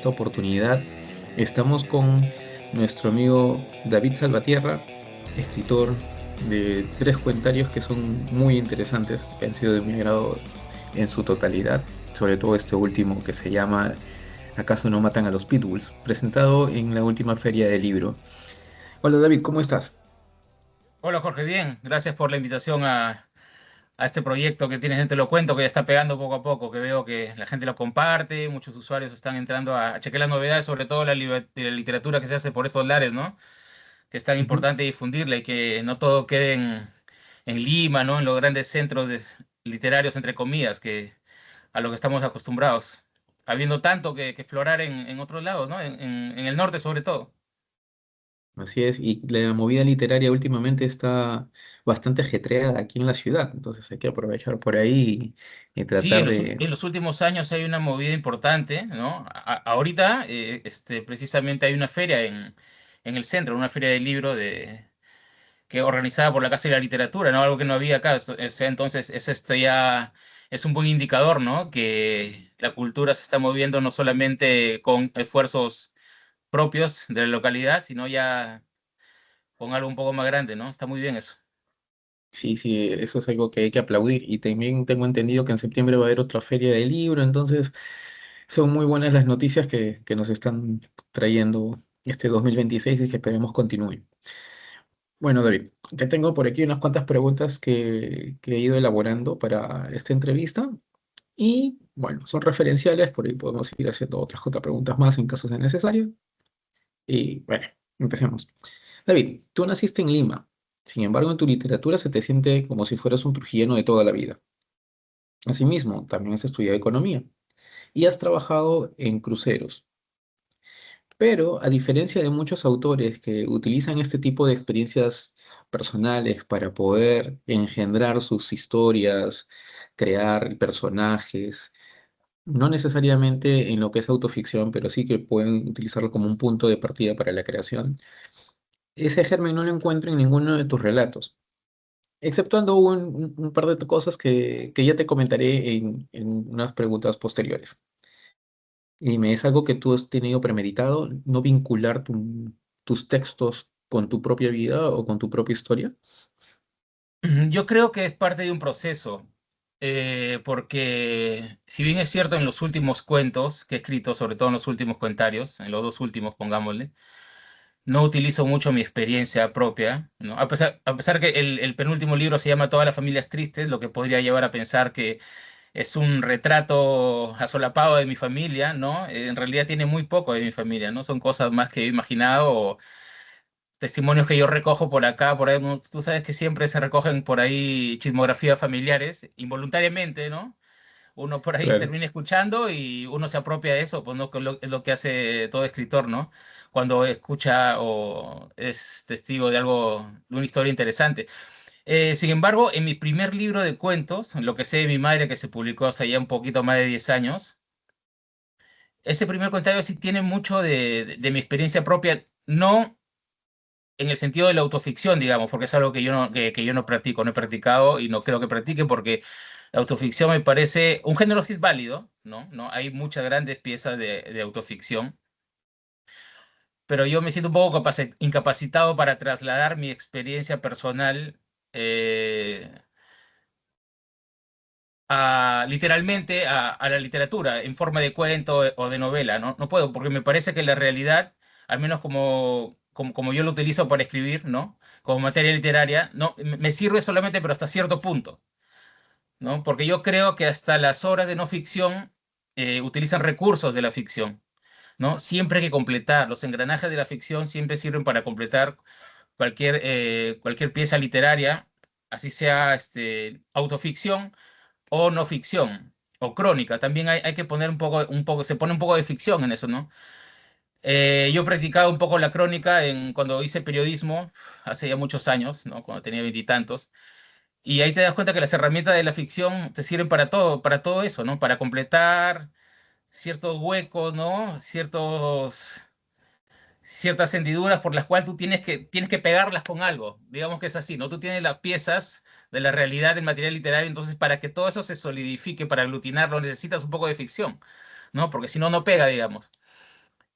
esta oportunidad estamos con nuestro amigo David Salvatierra, escritor de tres cuentarios que son muy interesantes, que han sido de mi agrado en su totalidad, sobre todo este último que se llama ¿Acaso no matan a los pitbulls?, presentado en la última feria del libro. Hola David, ¿cómo estás? Hola Jorge, bien, gracias por la invitación a este proyecto que tienes en Te lo cuento, que ya está pegando poco a poco, que veo que la gente lo comparte, muchos usuarios están entrando a chequear las novedades, sobre todo de la literatura que se hace por estos lares, ¿no? Que es tan Ujú. importante difundirla y que no todo quede en Lima, ¿no? En los grandes literarios, entre comillas, que a lo que estamos acostumbrados, habiendo tanto que explorar en otros lados, ¿no? En el norte sobre todo. Así es, y la movida literaria últimamente está bastante ajetreada aquí en la ciudad, entonces hay que aprovechar por ahí y Sí, tratar de... en los últimos años hay una movida importante, ¿no? Ahorita, precisamente hay una feria en el centro, una feria del libro que organizada por la Casa de la Literatura, ¿no? Algo que no había acá. O sea, entonces, esto ya es un buen indicador, ¿no? Que la cultura se está moviendo no solamente con esfuerzos propios de la localidad, sino ya con algo un poco más grande, ¿no? Está muy bien eso. Sí, sí, eso es algo que hay que aplaudir. Y también tengo entendido que en septiembre va a haber otra feria del libro, entonces son muy buenas las noticias que nos están trayendo este 2026 y que esperemos continúen. Bueno, David, te tengo por aquí unas cuantas preguntas que he ido elaborando para esta entrevista. Y bueno, son referenciales, por ahí podemos ir haciendo otras preguntas más en caso sea necesario. Y bueno, empecemos. David, tú naciste en Lima, sin embargo en tu literatura se te siente como si fueras un trujillano de toda la vida. Asimismo, también has estudiado economía y has trabajado en cruceros. Pero a diferencia de muchos autores que utilizan este tipo de experiencias personales para poder engendrar sus historias, crear personajes, no necesariamente en lo que es autoficción, pero sí que pueden utilizarlo como un punto de partida para la creación. Ese germen no lo encuentro en ninguno de tus relatos, exceptuando un par de cosas que ya te comentaré en unas preguntas posteriores. Y dime, ¿es algo que tú has tenido premeditado, no vincular tus textos con tu propia vida o con tu propia historia? Yo creo que es parte de un proceso, porque si bien es cierto en los últimos cuentos que he escrito, sobre todo en los últimos comentarios, en los dos últimos, pongámosle, no utilizo mucho mi experiencia propia, ¿no? A pesar que el penúltimo libro se llama Todas las familias tristes, lo que podría llevar a pensar que es un retrato asolapado de mi familia, ¿no? En realidad tiene muy poco de mi familia, ¿no? Son cosas más que he imaginado, testimonios que yo recojo por acá, por ahí, ¿no? Tú sabes que siempre se recogen por ahí chismografías familiares, involuntariamente, ¿no? Uno por ahí Claro. termina escuchando y uno se apropia de eso, pues no, que es lo que hace todo escritor, ¿no? Cuando escucha o es testigo de algo, de una historia interesante. Sin embargo, en mi primer libro de cuentos, Lo que sé de mi madre, que se publicó hace ya un poquito más de 10 años, ese primer comentario sí tiene mucho de mi experiencia propia, no en el sentido de la autoficción, digamos, porque es algo que yo no practico, no he practicado y no creo que practique porque la autoficción me parece un género sí es válido, ¿no? ¿No? Hay muchas grandes piezas de autoficción, pero yo me siento un poco incapacitado para trasladar mi experiencia personal eh, literalmente a la literatura en forma de cuento o de novela, ¿no? No puedo, porque me parece que la realidad, al menos como yo lo utilizo para escribir, ¿no? Como materia literaria, no, me sirve solamente, pero hasta cierto punto, ¿no? Porque yo creo que hasta las obras de no ficción utilizan recursos de la ficción, ¿no? Siempre hay que completar, los engranajes de la ficción siempre sirven para completar cualquier pieza literaria, así sea autoficción o no ficción, o crónica. También hay que poner se pone un poco de ficción en eso, ¿no? Yo he practicado un poco la crónica cuando hice periodismo, hace ya muchos años, ¿no? Cuando tenía veintitantos. Y ahí te das cuenta que las herramientas de la ficción te sirven para todo eso, ¿no? Para completar ciertos huecos, ¿no? Ciertas hendiduras por las cuales tú tienes que pegarlas con algo. Digamos que es así, ¿no? Tú tienes las piezas de la realidad del material literario, entonces para que todo eso se solidifique, para aglutinarlo, necesitas un poco de ficción, ¿no? Porque si no, no pega, digamos.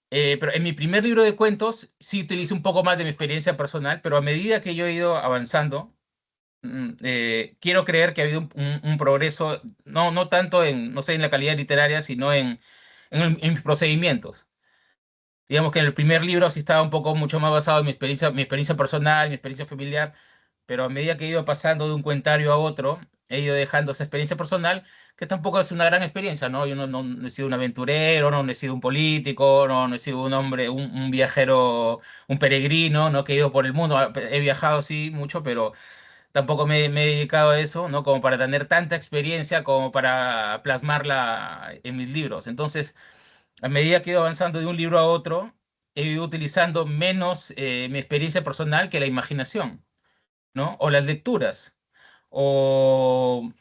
Pero en mi primer libro de cuentos sí utilizo un poco más de mi experiencia personal, pero a medida que yo he ido avanzando, quiero creer que ha habido un progreso, no tanto en, no sé, en la calidad literaria, sino en mis procedimientos. Digamos que en el primer libro sí estaba un poco mucho más basado en mi experiencia personal, mi experiencia familiar, pero a medida que he ido pasando de un cuentario a otro, he ido dejando esa experiencia personal, que tampoco es una gran experiencia, ¿no? Yo no he sido un aventurero, no he sido un político, no he sido un hombre, un viajero, un peregrino, ¿no? Que he ido por el mundo. He viajado, sí, mucho, pero tampoco me he dedicado a eso, ¿no? Como para tener tanta experiencia como para plasmarla en mis libros. Entonces, a medida que he ido avanzando de un libro a otro, he ido utilizando menos mi experiencia personal que la imaginación, ¿no? O las lecturas, o,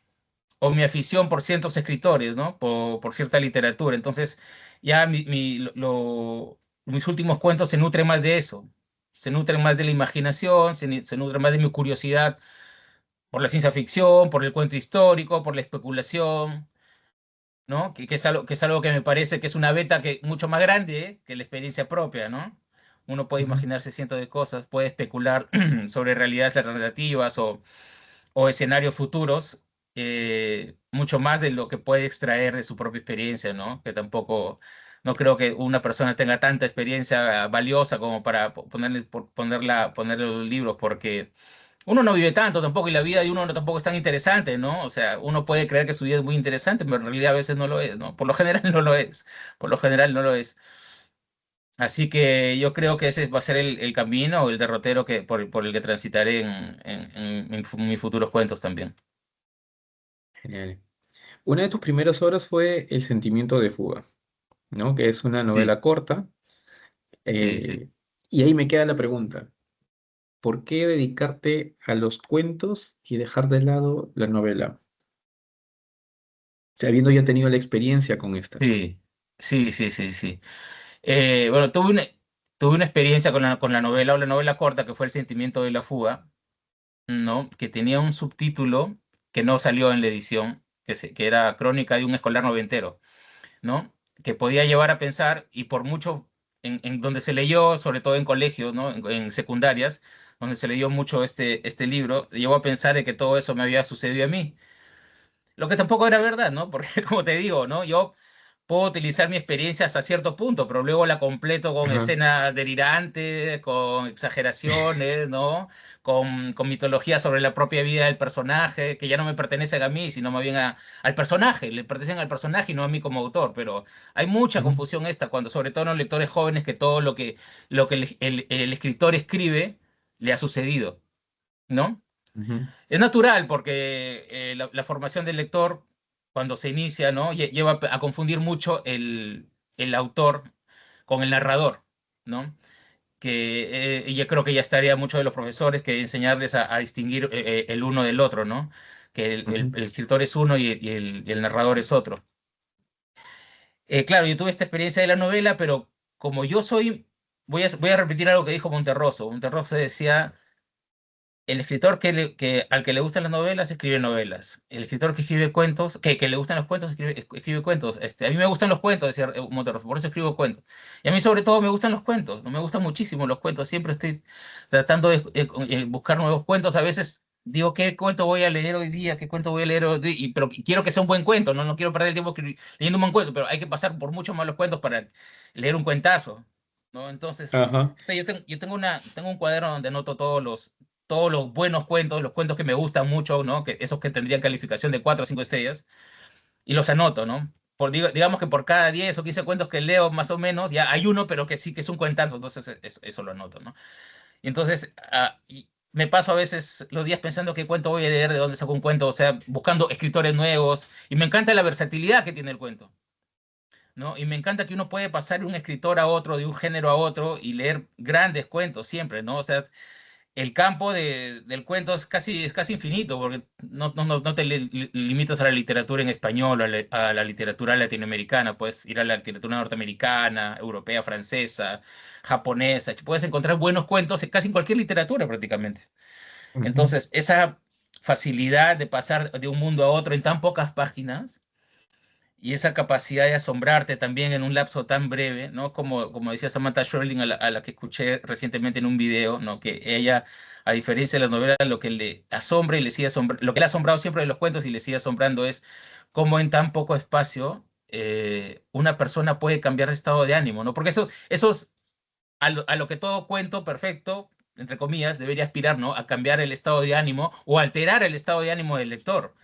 o mi afición por ciertos escritores, ¿no? Por cierta literatura. Entonces, ya mis últimos cuentos se nutren más de eso. Se nutren más de la imaginación, se nutren más de mi curiosidad por la ciencia ficción, por el cuento histórico, por la especulación, ¿no? Que es algo que me parece que es una beta que mucho más grande, que la experiencia propia, ¿no? Uno puede Ujú, imaginarse cientos de cosas, puede especular sobre realidades alternativas o escenarios futuros, mucho más de lo que puede extraer de su propia experiencia, ¿no? Que tampoco, no creo que una persona tenga tanta experiencia valiosa como para ponerle los libros, porque uno no vive tanto tampoco y la vida de uno no tampoco es tan interesante, ¿no? O sea, uno puede creer que su vida es muy interesante, pero en realidad a veces no lo es, ¿no? Por lo general no lo es, por lo general no lo es. Así que yo creo que ese va a ser el camino o el derrotero por el que transitaré en mis futuros cuentos también. genial. Una de tus primeras obras fue El sentimiento de fuga, ¿no? Que es una Sí, novela corta. sí, sí. eh, y ahí me queda la pregunta, ¿por qué dedicarte a los cuentos y dejar de lado la novela? O sea, habiendo ya tenido la experiencia con esta. Sí, sí, sí, sí, sí. Bueno, tuve una experiencia con la novela o la novela corta que fue El sentimiento de la fuga, ¿no? Que tenía un subtítulo que no salió en la edición, que era Crónica de un escolar noventero, ¿no? Que podía llevar a pensar, y por mucho, en donde se leyó, sobre todo en colegios, ¿no? En secundarias, donde se leyó mucho este libro, llevó a pensar de que todo eso me había sucedido a mí. Lo que tampoco era verdad, ¿no? Porque como te digo, ¿no? Yo puedo utilizar mi experiencia hasta cierto punto, pero luego la completo con Ajá. escenas delirantes, con exageraciones, ¿no? Con mitología sobre la propia vida del personaje, que ya no me pertenecen a mí, sino más bien al personaje, le pertenecen al personaje y no a mí como autor, pero hay mucha Ujú, confusión esta, cuando sobre todo en los lectores jóvenes, que todo lo que el escritor escribe le ha sucedido, ¿no? ujú, Es natural porque la formación del lector, cuando se inicia, ¿no? Lleva a confundir mucho el autor con el narrador, ¿no? Y yo creo que ya estaría mucho de los profesores que enseñarles a distinguir el uno del otro, ¿no? Que ujú, el escritor es uno y el narrador es otro. Claro, yo tuve esta experiencia de la novela, pero como yo soy, voy a repetir algo que dijo Monterroso. Monterroso decía: el escritor al que le gustan las novelas escribe novelas. El escritor que escribe cuentos, que le gustan los cuentos, escribe cuentos. A mí me gustan los cuentos, decía Monterroso, por eso escribo cuentos. Y a mí sobre todo me gustan los cuentos, me gustan muchísimo los cuentos. Siempre estoy tratando de buscar nuevos cuentos. A veces digo, ¿qué cuento voy a leer hoy día? ¿Qué cuento voy a leer hoy día? Pero quiero que sea un buen cuento, ¿no? No quiero perder el tiempo leyendo un buen cuento, pero hay que pasar por muchos malos cuentos para leer un cuentazo, ¿no? Entonces, ajá, yo tengo un cuaderno donde anoto todos los buenos cuentos, los cuentos que me gustan mucho, ¿no? Esos que tendrían calificación de 4 o 5 estrellas, y los anoto, ¿no? Digamos que por cada 10 o 15 cuentos que leo, más o menos, ya hay uno, pero que sí que es un cuentazo, entonces eso lo anoto, ¿no? Y entonces y me paso a veces los días pensando qué cuento voy a leer, de dónde saco un cuento, o sea, buscando escritores nuevos, y me encanta la versatilidad que tiene el cuento, ¿no? Y me encanta que uno puede pasar de un escritor a otro, de un género a otro, y leer grandes cuentos siempre, ¿no? O sea, el campo del cuento es casi infinito, porque no te limitas a la literatura en español, a la literatura latinoamericana, puedes ir a la literatura norteamericana, europea, francesa, japonesa, puedes encontrar buenos cuentos casi en cualquier literatura prácticamente. ujú. Entonces, esa facilidad de pasar de un mundo a otro en tan pocas páginas, y esa capacidad de asombrarte también en un lapso tan breve, ¿no? Como decía Samantha Schweblin, a la que escuché recientemente en un video, ¿no? Que ella, a diferencia de las novelas, lo que le asombra y le sigue asombrando, lo que le ha asombrado siempre de los cuentos y le sigue asombrando es cómo en tan poco espacio una persona puede cambiar de estado de ánimo, ¿no? Porque eso es a lo que todo cuento perfecto, entre comillas, debería aspirar, ¿no? A cambiar el estado de ánimo o alterar el estado de ánimo del lector.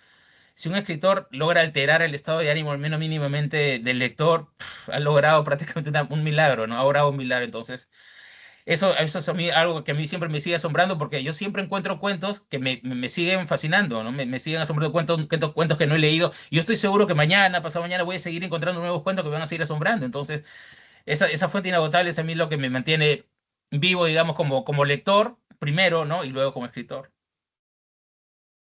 Si un escritor logra alterar el estado de ánimo al menos mínimamente del lector, ha logrado prácticamente un milagro, ¿no? Ha logrado un milagro. Entonces, eso es a mí algo que a mí siempre me sigue asombrando porque yo siempre encuentro cuentos que me siguen fascinando, ¿no? Me siguen asombrando cuentos que no he leído. Y yo estoy seguro que mañana, pasado mañana, voy a seguir encontrando nuevos cuentos que me van a seguir asombrando. Entonces, esa fuente inagotable es a mí lo que me mantiene vivo, digamos, como lector primero, ¿no? Y luego como escritor.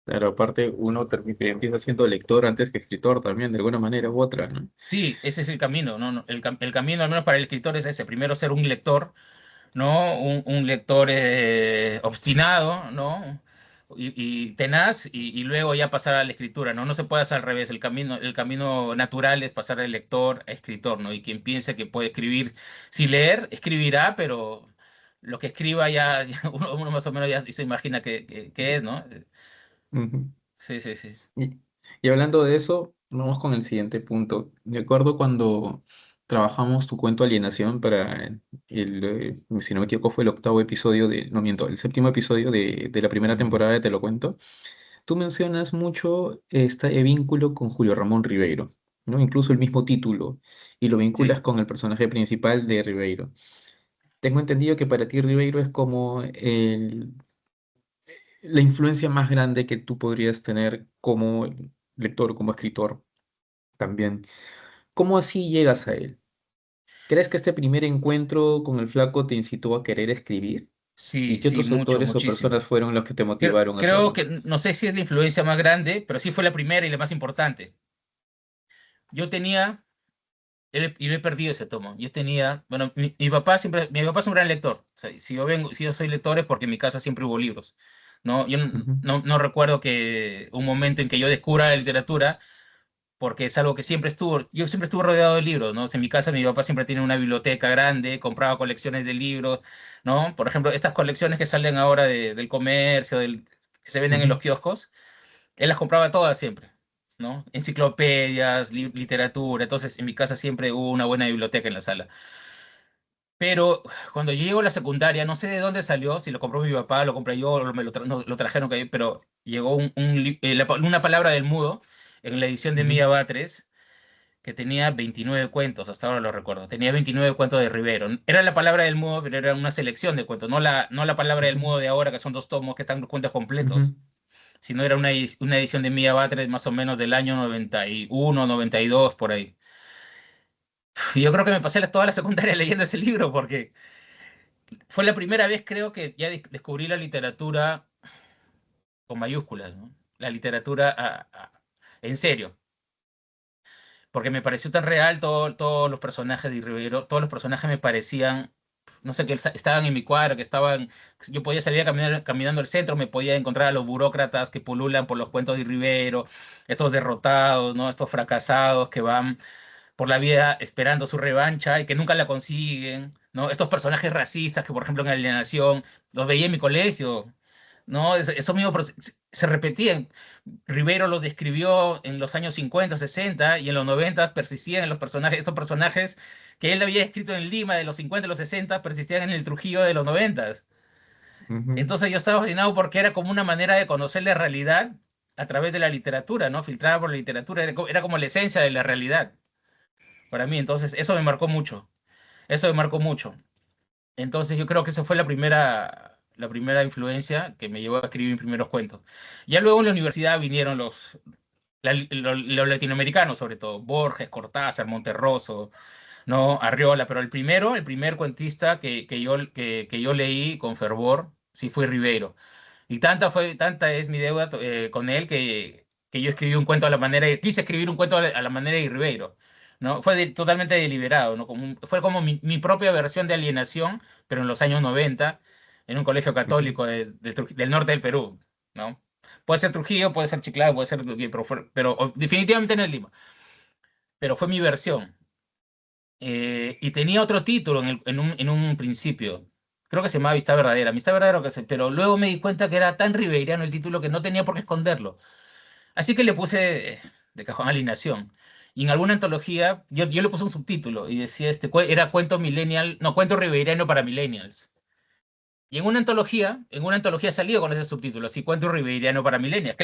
Claro, aparte uno empieza siendo lector antes que escritor también, de alguna manera u otra, ¿no? Sí, ese es el camino, ¿no? El camino, al menos para el escritor, es ese. Primero ser un lector, ¿no? Un lector obstinado, ¿no? Y tenaz, y luego ya pasar a la escritura, ¿no? No se puede hacer al revés. El camino natural es pasar de lector a escritor, ¿no? Y quien piense que puede escribir sin leer, escribirá, pero lo que escriba uno más o menos ya se imagina que es, ¿no? Ujú. Sí, sí, sí. Y, y hablando de eso, vamos con el siguiente punto. De acuerdo cuando trabajamos tu cuento Alienación para si no me equivoco, fue el octavo episodio no miento, el séptimo episodio de la primera temporada de Te lo cuento, tú mencionas mucho este vínculo con Julio Ramón Ribeiro, ¿no? Incluso el mismo título, y lo vinculas Sí. con el personaje principal de Ribeiro. Tengo entendido que para ti Ribeiro es como la influencia más grande que tú podrías tener como lector, como escritor también. ¿Cómo así llegas a él? ¿Crees que este primer encuentro con el flaco te incitó a querer escribir? ¿Y Sí, qué sí, otros mucho, autores o muchísimo. personas fueron los que te Creo, motivaron a creo hacerlo? que, no sé si es la influencia más grande, pero sí fue la primera y la más importante. Yo tenía, y lo he perdido ese tomo. Yo tenía, bueno, mi papá es un gran lector. O sea, si yo soy lector es porque en mi casa siempre hubo libros. ¿No? Yo no, Ujú, no recuerdo que un momento en que yo descubra la literatura, porque es algo que yo siempre estuve rodeado de libros, ¿no? O sea, en mi casa mi papá siempre tiene una biblioteca grande, compraba colecciones de libros, ¿no? Por ejemplo, estas colecciones que salen ahora del comercio, que se venden en los ujú, kioscos, él las compraba todas siempre, ¿no? Enciclopedias, literatura. Entonces, en mi casa siempre hubo una buena biblioteca en la sala. Pero cuando yo llego a la secundaria, no sé de dónde salió, si lo compró mi papá, lo compré yo, o no, lo trajeron, pero llegó una palabra del mudo en la edición de ujú, Mía Batres, que tenía 29 cuentos, hasta ahora lo recuerdo. Tenía 29 cuentos de Rivero. Era la palabra del mudo, pero era una selección de cuentos, no la palabra del ujú, mudo de ahora, que son dos tomos, que están los cuentos ujú, completos, sino era una edición de Mía Batres más o menos del año 91, 92, por ahí. Y yo creo que me pasé toda la secundaria leyendo ese libro, porque fue la primera vez, creo, que ya descubrí la literatura con mayúsculas, ¿no? La literatura en serio, porque me pareció tan real todos los personajes de Rivero, todos los personajes me parecían, no sé, que estaban en mi cuadra, yo podía salir a caminar, caminando al centro, me podía encontrar a los burócratas que pululan por los cuentos de Rivero, estos derrotados, ¿no? Estos fracasados que van por la vida esperando su revancha y que nunca la consiguen, ¿no? Estos personajes racistas que, por ejemplo, en Alienación los veía en mi colegio, ¿no? Eso mismo se repetían. Rivero los describió en los años 50, 60 y en los 90 persistían en estos personajes que él había escrito en Lima de los 50 y los 60 persistían en el Trujillo de los 90. ujú. Entonces yo estaba fascinado porque era como una manera de conocer la realidad a través de la literatura, ¿no? Filtrada por la literatura, era como la esencia de la realidad para mí. Entonces eso me marcó mucho. Eso me marcó mucho. Entonces yo creo que esa fue la primera influencia que me llevó a escribir mis primeros cuentos. Ya luego en la universidad vinieron los latinoamericanos, sobre todo, Borges, Cortázar, Monterroso, ¿no? Arriola, pero el primer cuentista que yo leí con fervor, sí fue Ribeiro. Y tanta es mi deuda con él que yo escribí un cuento quise escribir un cuento a la manera de Ribeiro, ¿no? Fue totalmente deliberado, ¿no? Fue como mi propia versión de Alienación, pero en los años 90, en un colegio Ujú. católico del norte del Perú, ¿no? Puede ser Trujillo, puede ser Chiclayo, puede ser, pero definitivamente no es Lima. pero fue mi versión. Y tenía otro título en un principio. Creo que se llamaba Amistad Verdadera. Amistad Verdadera, pero luego me di cuenta que era tan ribeiriano el título que no tenía por qué esconderlo. Así que le puse de cajón Alineación. Y en alguna antología, yo le puse un subtítulo y decía, era cuento millennial, no, cuento ribeiriano para millennials. Y en una antología salió con ese subtítulo, así, cuento ribeiriano para millennials,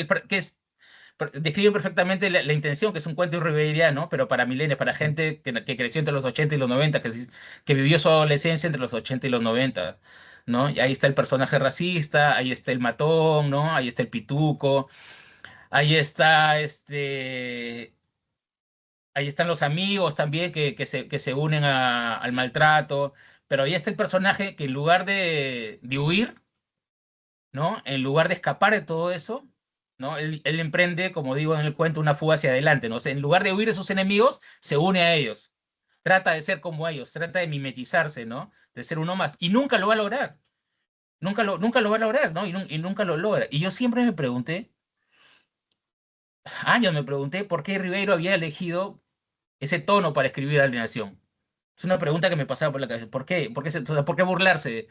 describe perfectamente la intención, que es un cuento ribeiriano, pero para milenios, para gente que creció entre los 80 y los 90, que vivió su adolescencia entre los 80 y los 90, ¿no? Y ahí está el personaje racista, ahí está el matón, ¿no? Ahí está el pituco, ahí está ahí están los amigos también que se unen al maltrato, pero ahí está el personaje que en lugar de huir, ¿no? En lugar de escapar de todo eso, ¿no? Él emprende, como digo en el cuento, una fuga hacia adelante, ¿no? O sea, en lugar de huir de sus enemigos, se une a ellos. Trata de ser como ellos, trata de mimetizarse, ¿no? De ser uno más. Y nunca lo va a lograr. Nunca lo va a lograr, ¿no? Y nunca lo logra. Y yo siempre me pregunté, años me pregunté, por qué Ribeiro había elegido ese tono para escribir Alienación. Es una pregunta que me pasaba por la cabeza. ¿Por qué? ¿Por qué burlarse?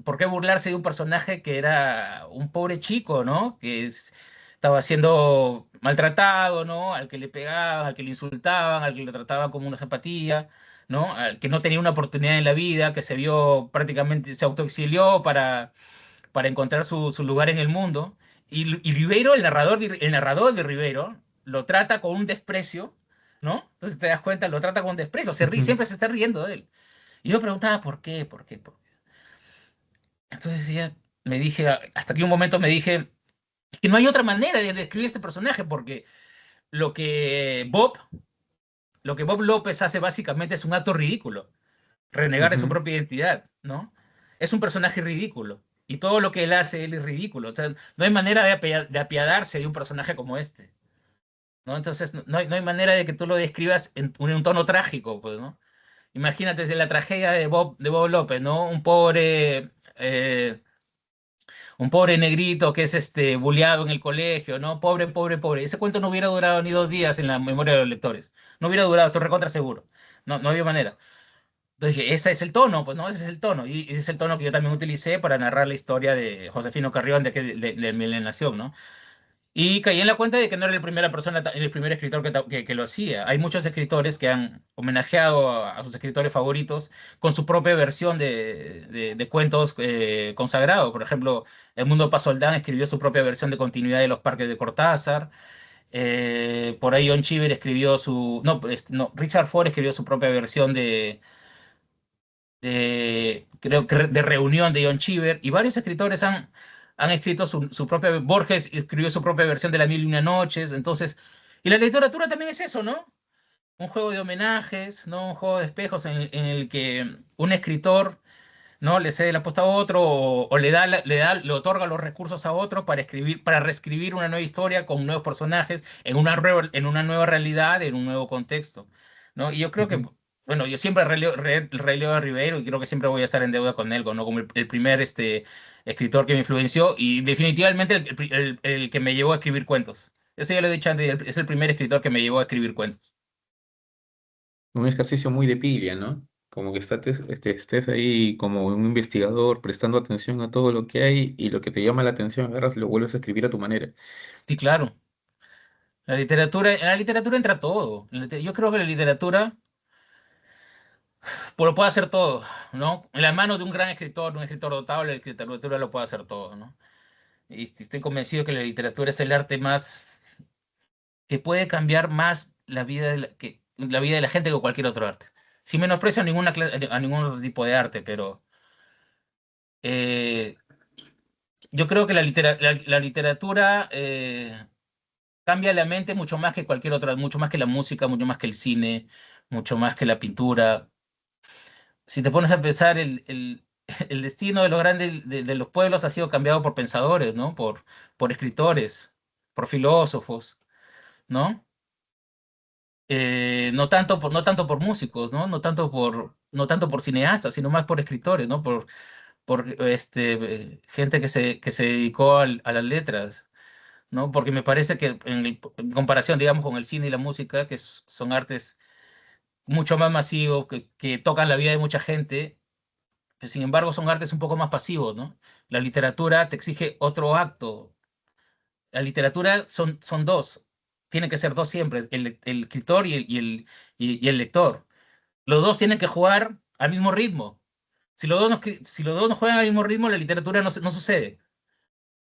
¿Por qué burlarse de un personaje que era un pobre chico, ¿no? Estaba siendo maltratado, ¿no? Al que le pegaban, al que le insultaban, al que le trataban como una zapatilla, ¿no? Al que no tenía una oportunidad en la vida, que se vio prácticamente, se autoexilió para encontrar su lugar en el mundo. Y Ribeiro, el narrador de Ribeiro, lo trata con un desprecio, ¿no? Entonces te das cuenta, lo trata con desprecio, Ujú, siempre se está riendo de él. Y yo me preguntaba, ¿por qué? ¿Por qué? ¿Por qué? Entonces ya me dije, hasta que un momento me dije, es que no hay otra manera de describir este personaje, porque lo que Bob, lo que Bob López hace básicamente es un acto ridículo, renegar de su ujú, propia identidad, ¿no? Es un personaje ridículo. Y todo lo que él hace, él es ridículo. O sea, no hay manera de apiadarse de un personaje como este, ¿no? Entonces, no hay manera de que tú lo describas en un tono trágico, pues, ¿no? Imagínate la tragedia de Bob López, ¿no? Un pobre negrito que es bulleado en el colegio, ¿no? Pobre, pobre, pobre. Ese cuento no hubiera durado ni 2 días en la memoria de los lectores. No hubiera durado, estoy recontra seguro. No había manera. Entonces dije, ese es el tono, pues no, ese es el tono. Y ese es el tono que yo también utilicé para narrar la historia de Josefino Carrión de Mi Nación, ¿no? Y caí en la cuenta de que no era la primera persona, el primer escritor que lo hacía. Hay muchos escritores que han homenajeado a sus escritores favoritos con su propia versión de cuentos consagrados. Por ejemplo, Edmundo Pasoldán escribió su propia versión de continuidad de los parques de Cortázar. Por ahí John Cheever escribió no, Richard Ford escribió su propia versión creo que de Reunión de John Cheever, y varios escritores han escrito su propia, Borges escribió su propia versión de La Mil y una Noches, entonces, y la literatura también es eso, ¿no? Un juego de homenajes, ¿no? Un juego de espejos en el que un escritor, ¿no? Le cede la posta a otro o le otorga los recursos a otro para escribir, para reescribir una nueva historia con nuevos personajes en una nueva realidad, en un nuevo contexto, ¿no? Y yo creo que, ujú. bueno, yo siempre releo a Ribeiro y creo que siempre voy a estar en deuda con él, ¿no? Como el primer escritor que me influenció y definitivamente el que me llevó a escribir cuentos. Eso ya lo he dicho antes, es el primer escritor que me llevó a escribir cuentos. Un ejercicio muy de pila, ¿no? Como que estés ahí como un investigador prestando atención a todo lo que hay y lo que te llama la atención, agarras y lo vuelves a escribir a tu manera. Sí, claro. En la literatura entra todo. Yo creo que la literatura lo puede hacer todo, ¿no? En las manos de un gran escritor, un escritor dotable, la literatura lo puede hacer todo, ¿no? Y estoy convencido que la literatura es el arte más que puede cambiar más la vida de la gente que cualquier otro arte. Sin menosprecio a ningún otro tipo de arte, pero eh, yo creo que la literatura cambia la mente mucho más que cualquier otra, mucho más que la música, mucho más que el cine, mucho más que la pintura. Si te pones a pensar, el destino de los grandes, de los pueblos ha sido cambiado por pensadores, ¿no? Por escritores, por filósofos, ¿no? No tanto por músicos, ¿no? No tanto por cineastas, sino más por escritores, ¿no? Por gente que se dedicó a las letras, ¿no? Porque me parece que en comparación, digamos, con el cine y la música, que son artes mucho más masivos, que tocan la vida de mucha gente, que sin embargo son artes un poco más pasivos, ¿no? La literatura te exige otro acto. La literatura son dos, tienen que ser dos siempre, el escritor y el lector. Los dos tienen que jugar al mismo ritmo. Si los dos no juegan al mismo ritmo, la literatura no sucede.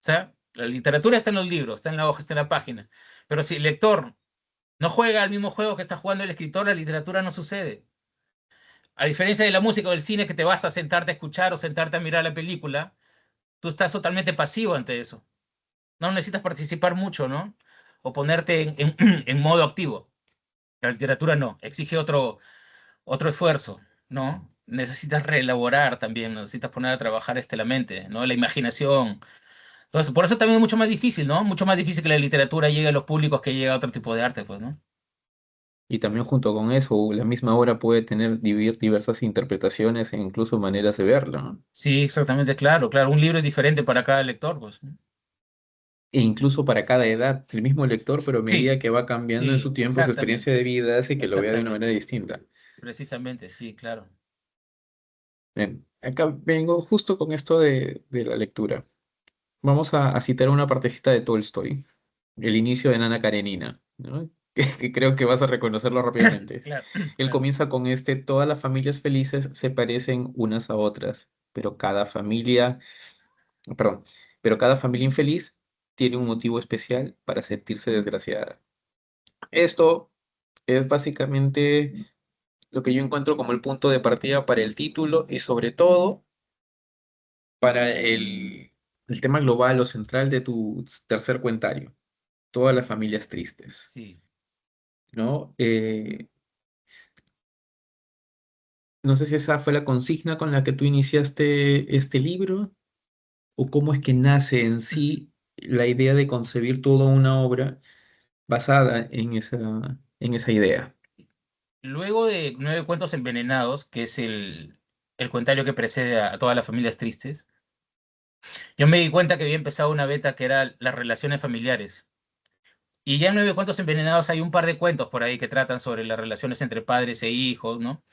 O sea, la literatura está en los libros, está en la hoja, está en la página. Pero si el lector no juega al mismo juego que está jugando el escritor, la literatura no sucede. A diferencia de la música o del cine, que te basta sentarte a escuchar o sentarte a mirar la película, tú estás totalmente pasivo ante eso. No necesitas participar mucho, ¿no? O ponerte en modo activo. La literatura no, exige otro esfuerzo, ¿no? Necesitas reelaborar también, necesitas poner a trabajar la mente, ¿no? La imaginación. Entonces, por eso también es mucho más difícil, ¿no? Mucho más difícil que la literatura llegue a los públicos que llegue a otro tipo de arte, pues, ¿no? Y también junto con eso, la misma obra puede tener diversas interpretaciones e incluso maneras de verla, ¿no? Sí, exactamente, claro, claro. Un libro es diferente para cada lector, pues, ¿no? E incluso para cada edad, el mismo lector, pero a Sí, medida que va cambiando en su sí, tiempo, su experiencia exactamente, de vida hace que lo vea de una manera exactamente, distinta. precisamente, sí, claro. Bien, acá vengo justo con esto de la lectura. Vamos a citar una partecita de Tolstoy, el inicio de Nana Karenina, ¿no? Que creo que vas a reconocerlo rápidamente. Claro, Él claro. comienza con todas las familias felices se parecen unas a otras, perdón, pero cada familia infeliz tiene un motivo especial para sentirse desgraciada. Esto es básicamente lo que yo encuentro como el punto de partida para el título y sobre todo para el tema global o central de tu tercer cuentario, todas las familias tristes, Sí. ¿no? No sé si esa fue la consigna con la que tú iniciaste este libro o cómo es que nace en sí la idea de concebir toda una obra basada en esa idea. Luego de Nueve cuentos envenenados, que es el cuentario que precede a todas las familias tristes, yo me di cuenta que había empezado una beta que era las relaciones familiares. Y ya en Nueve cuentos envenenados hay un par de cuentos por ahí que tratan sobre las relaciones entre padres e hijos, ¿no?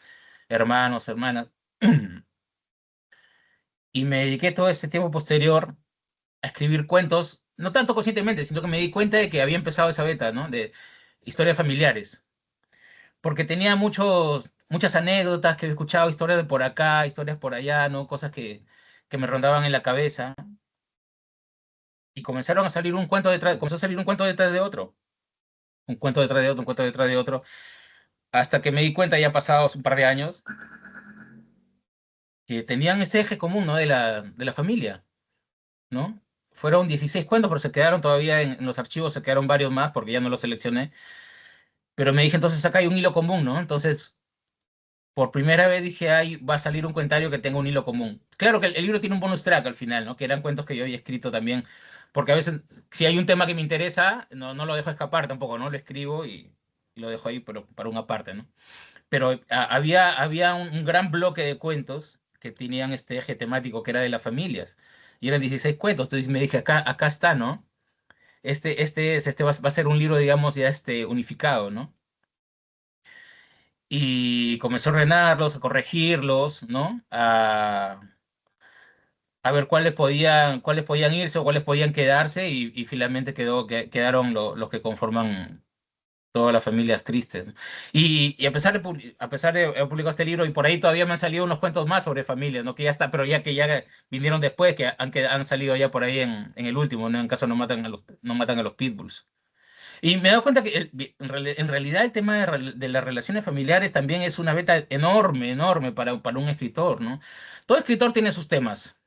Hermanos, hermanas. Y me dediqué todo ese tiempo posterior a escribir cuentos, no tanto conscientemente, sino que me di cuenta de que había empezado esa beta, ¿no? De historias familiares. Porque tenía muchas anécdotas que he escuchado, historias de por acá, historias por allá, ¿no? Cosas que me rondaban en la cabeza. Y comenzaron a salir comenzó a salir un cuento detrás de otro, un cuento detrás de otro, un cuento detrás de otro, hasta que me di cuenta, ya pasados un par de años, que tenían este eje común, ¿no? De la familia, ¿no? Fueron 16 cuentos, pero se quedaron todavía en los archivos, se quedaron varios más porque ya no los seleccioné. Pero me dije, entonces acá hay un hilo común, ¿no? Entonces, por primera vez dije, ahí va a salir un cuentario que tenga un hilo común. Claro que el libro tiene un bonus track al final, ¿no? Que eran cuentos que yo había escrito también, porque a veces, si hay un tema que me interesa, no lo dejo escapar tampoco, ¿no? Lo escribo y lo dejo ahí, pero para una parte, ¿no? Pero había un gran bloque de cuentos que tenían este eje temático que era de las familias. Y eran 16 cuentos. Entonces me dije, acá está, ¿no? Va a ser un libro, digamos, ya unificado, ¿no? Y comencé a ordenarlos, a corregirlos, ¿no? A ver cuáles podían irse o cuáles podían quedarse y finalmente quedaron los que conforman todas las familias tristes, ¿no? Y a pesar de haber publicado este libro y por ahí todavía me han salido unos cuentos más sobre familias, ¿no? Que ya está, pero ya vinieron después, que han salido ya por ahí en el último, ¿no? En caso no matan a los pitbulls. Y me he dado cuenta que en realidad el tema de las relaciones familiares también es una beta enorme, enorme para un escritor, ¿no? Todo escritor tiene sus temas.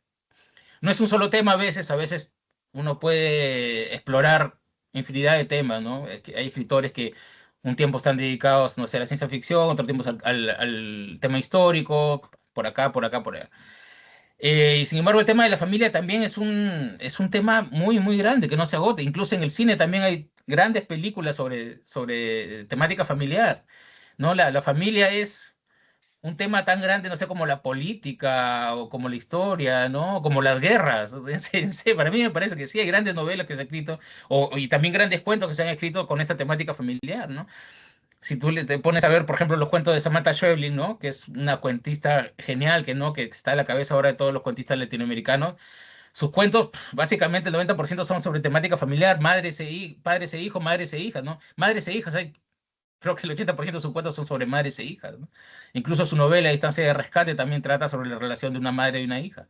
No es un solo tema a veces uno puede explorar infinidad de temas, ¿no? Es que hay escritores que un tiempo están dedicados, no sé, a la ciencia ficción, otro tiempo al tema histórico, por acá, por acá, por allá. Y sin embargo, el tema de la familia también es un tema muy, muy grande, que no se agota. Incluso en el cine también hay grandes películas sobre temática familiar, ¿no? La familia un tema tan grande, no sé, como la política o como la historia, ¿no? Como las guerras. Para mí me parece que sí, hay grandes novelas que se han escrito y también grandes cuentos que se han escrito con esta temática familiar, ¿no? Si tú te pones a ver, por ejemplo, los cuentos de Samantha Schweblin, ¿no? Que es una cuentista genial, que no, que está a la cabeza ahora de todos los cuentistas latinoamericanos. Sus cuentos, básicamente el 90% son sobre temática familiar, padres e hijos, madres e hijas, ¿no? Madres e hijas, creo que el 80% de sus cuentos son sobre madres e hijas, ¿no? Incluso su novela Distancia de Rescate también trata sobre la relación de una madre y una hija,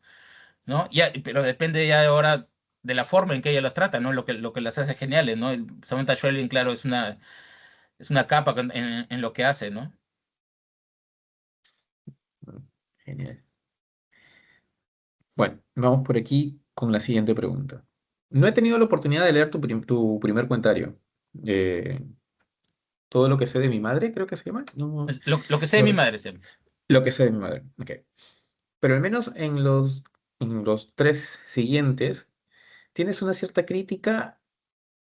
¿no? Ya, pero depende ya ahora de la forma en que ella los trata, ¿no? Lo que las hace geniales, ¿no? Samantha Schweblin, claro, es una capa en lo que hace, ¿no? Genial. Bueno, vamos por aquí con la siguiente pregunta. No he tenido la oportunidad de leer tu primer cuentario. Eh, Todo lo que sé de mi madre, creo que se llama. No, Lo que sé de no mi re- madre, sí. lo que sé de mi madre. Ok. Pero al menos en los tres siguientes tienes una cierta crítica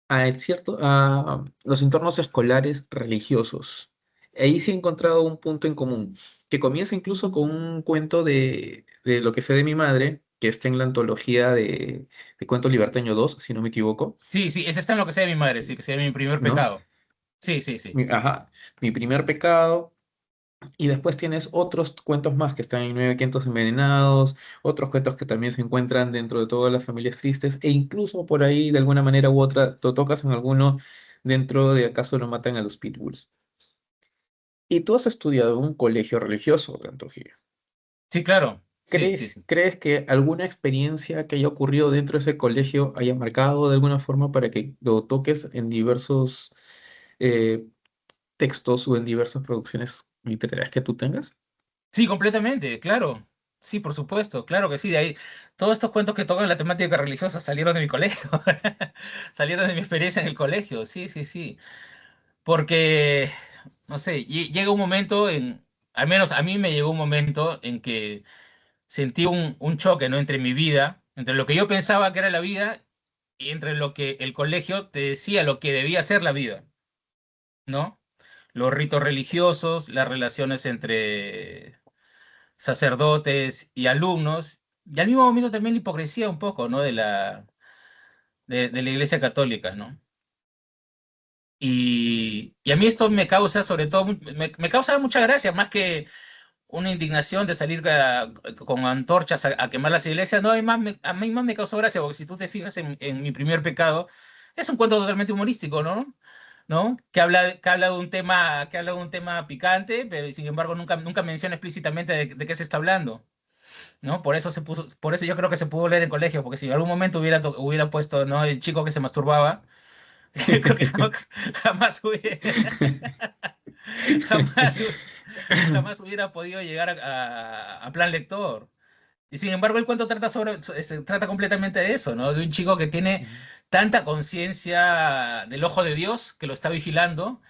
a los entornos escolares religiosos. Ahí sí he encontrado un punto en común, que comienza incluso con un cuento de lo que sé de mi madre, que está en la antología de Cuento Liberteño 2 si no me equivoco, Sí, sí, ese está en lo que sé de mi madre, sí, que sea mi primer ¿no? pecado. Sí, sí, sí. Ajá, mi primer pecado. Y después tienes otros cuentos más que están en Nueve Vientos Envenenados, otros cuentos que también se encuentran dentro de todas las familias tristes, e incluso por ahí, de alguna manera u otra, lo tocas en alguno dentro de acaso lo matan a los pitbulls. Y tú has estudiado en un colegio religioso de Trujillo. Sí, claro. Sí, sí, ¿Crees, sí. crees que alguna experiencia que haya ocurrido dentro de ese colegio haya marcado de alguna forma para que lo toques en diversos eh, textos o en diversas producciones literarias que tú tengas? Sí, completamente, claro. Sí, por supuesto, claro que sí. De ahí, todos estos cuentos que tocan la temática religiosa salieron de mi colegio. Salieron de mi experiencia en el colegio. Sí, sí, sí. Porque, no sé, llega un momento al menos a mí me llegó un momento en que sentí un choque, ¿no? Entre mi vida, entre lo que yo pensaba que era la vida y entre lo que el colegio te decía lo que debía ser la vida, ¿no? Los ritos religiosos, las relaciones entre sacerdotes y alumnos, y al mismo momento también la hipocresía un poco, ¿no? De la Iglesia Católica, ¿no? Y a mí esto me causa, sobre todo, me causa mucha gracia, más que una indignación de salir con antorchas a quemar las iglesias. No, a mí más me causó gracia, porque si tú te fijas en mi primer pecado, es un cuento totalmente humorístico, ¿no? ¿No? Que habla de un tema picante, pero sin embargo nunca menciona explícitamente de qué se está hablando. ¿No? Por eso yo creo que se pudo leer en colegio, porque si en algún momento hubiera puesto, ¿no? El chico que se masturbaba, creo que jamás hubiera, jamás, hu- jamás hubiera podido llegar a plan lector. Y sin embargo, el cuento trata completamente de eso, ¿no? De un chico que tiene Ujú. tanta conciencia del ojo de Dios, que lo está vigilando,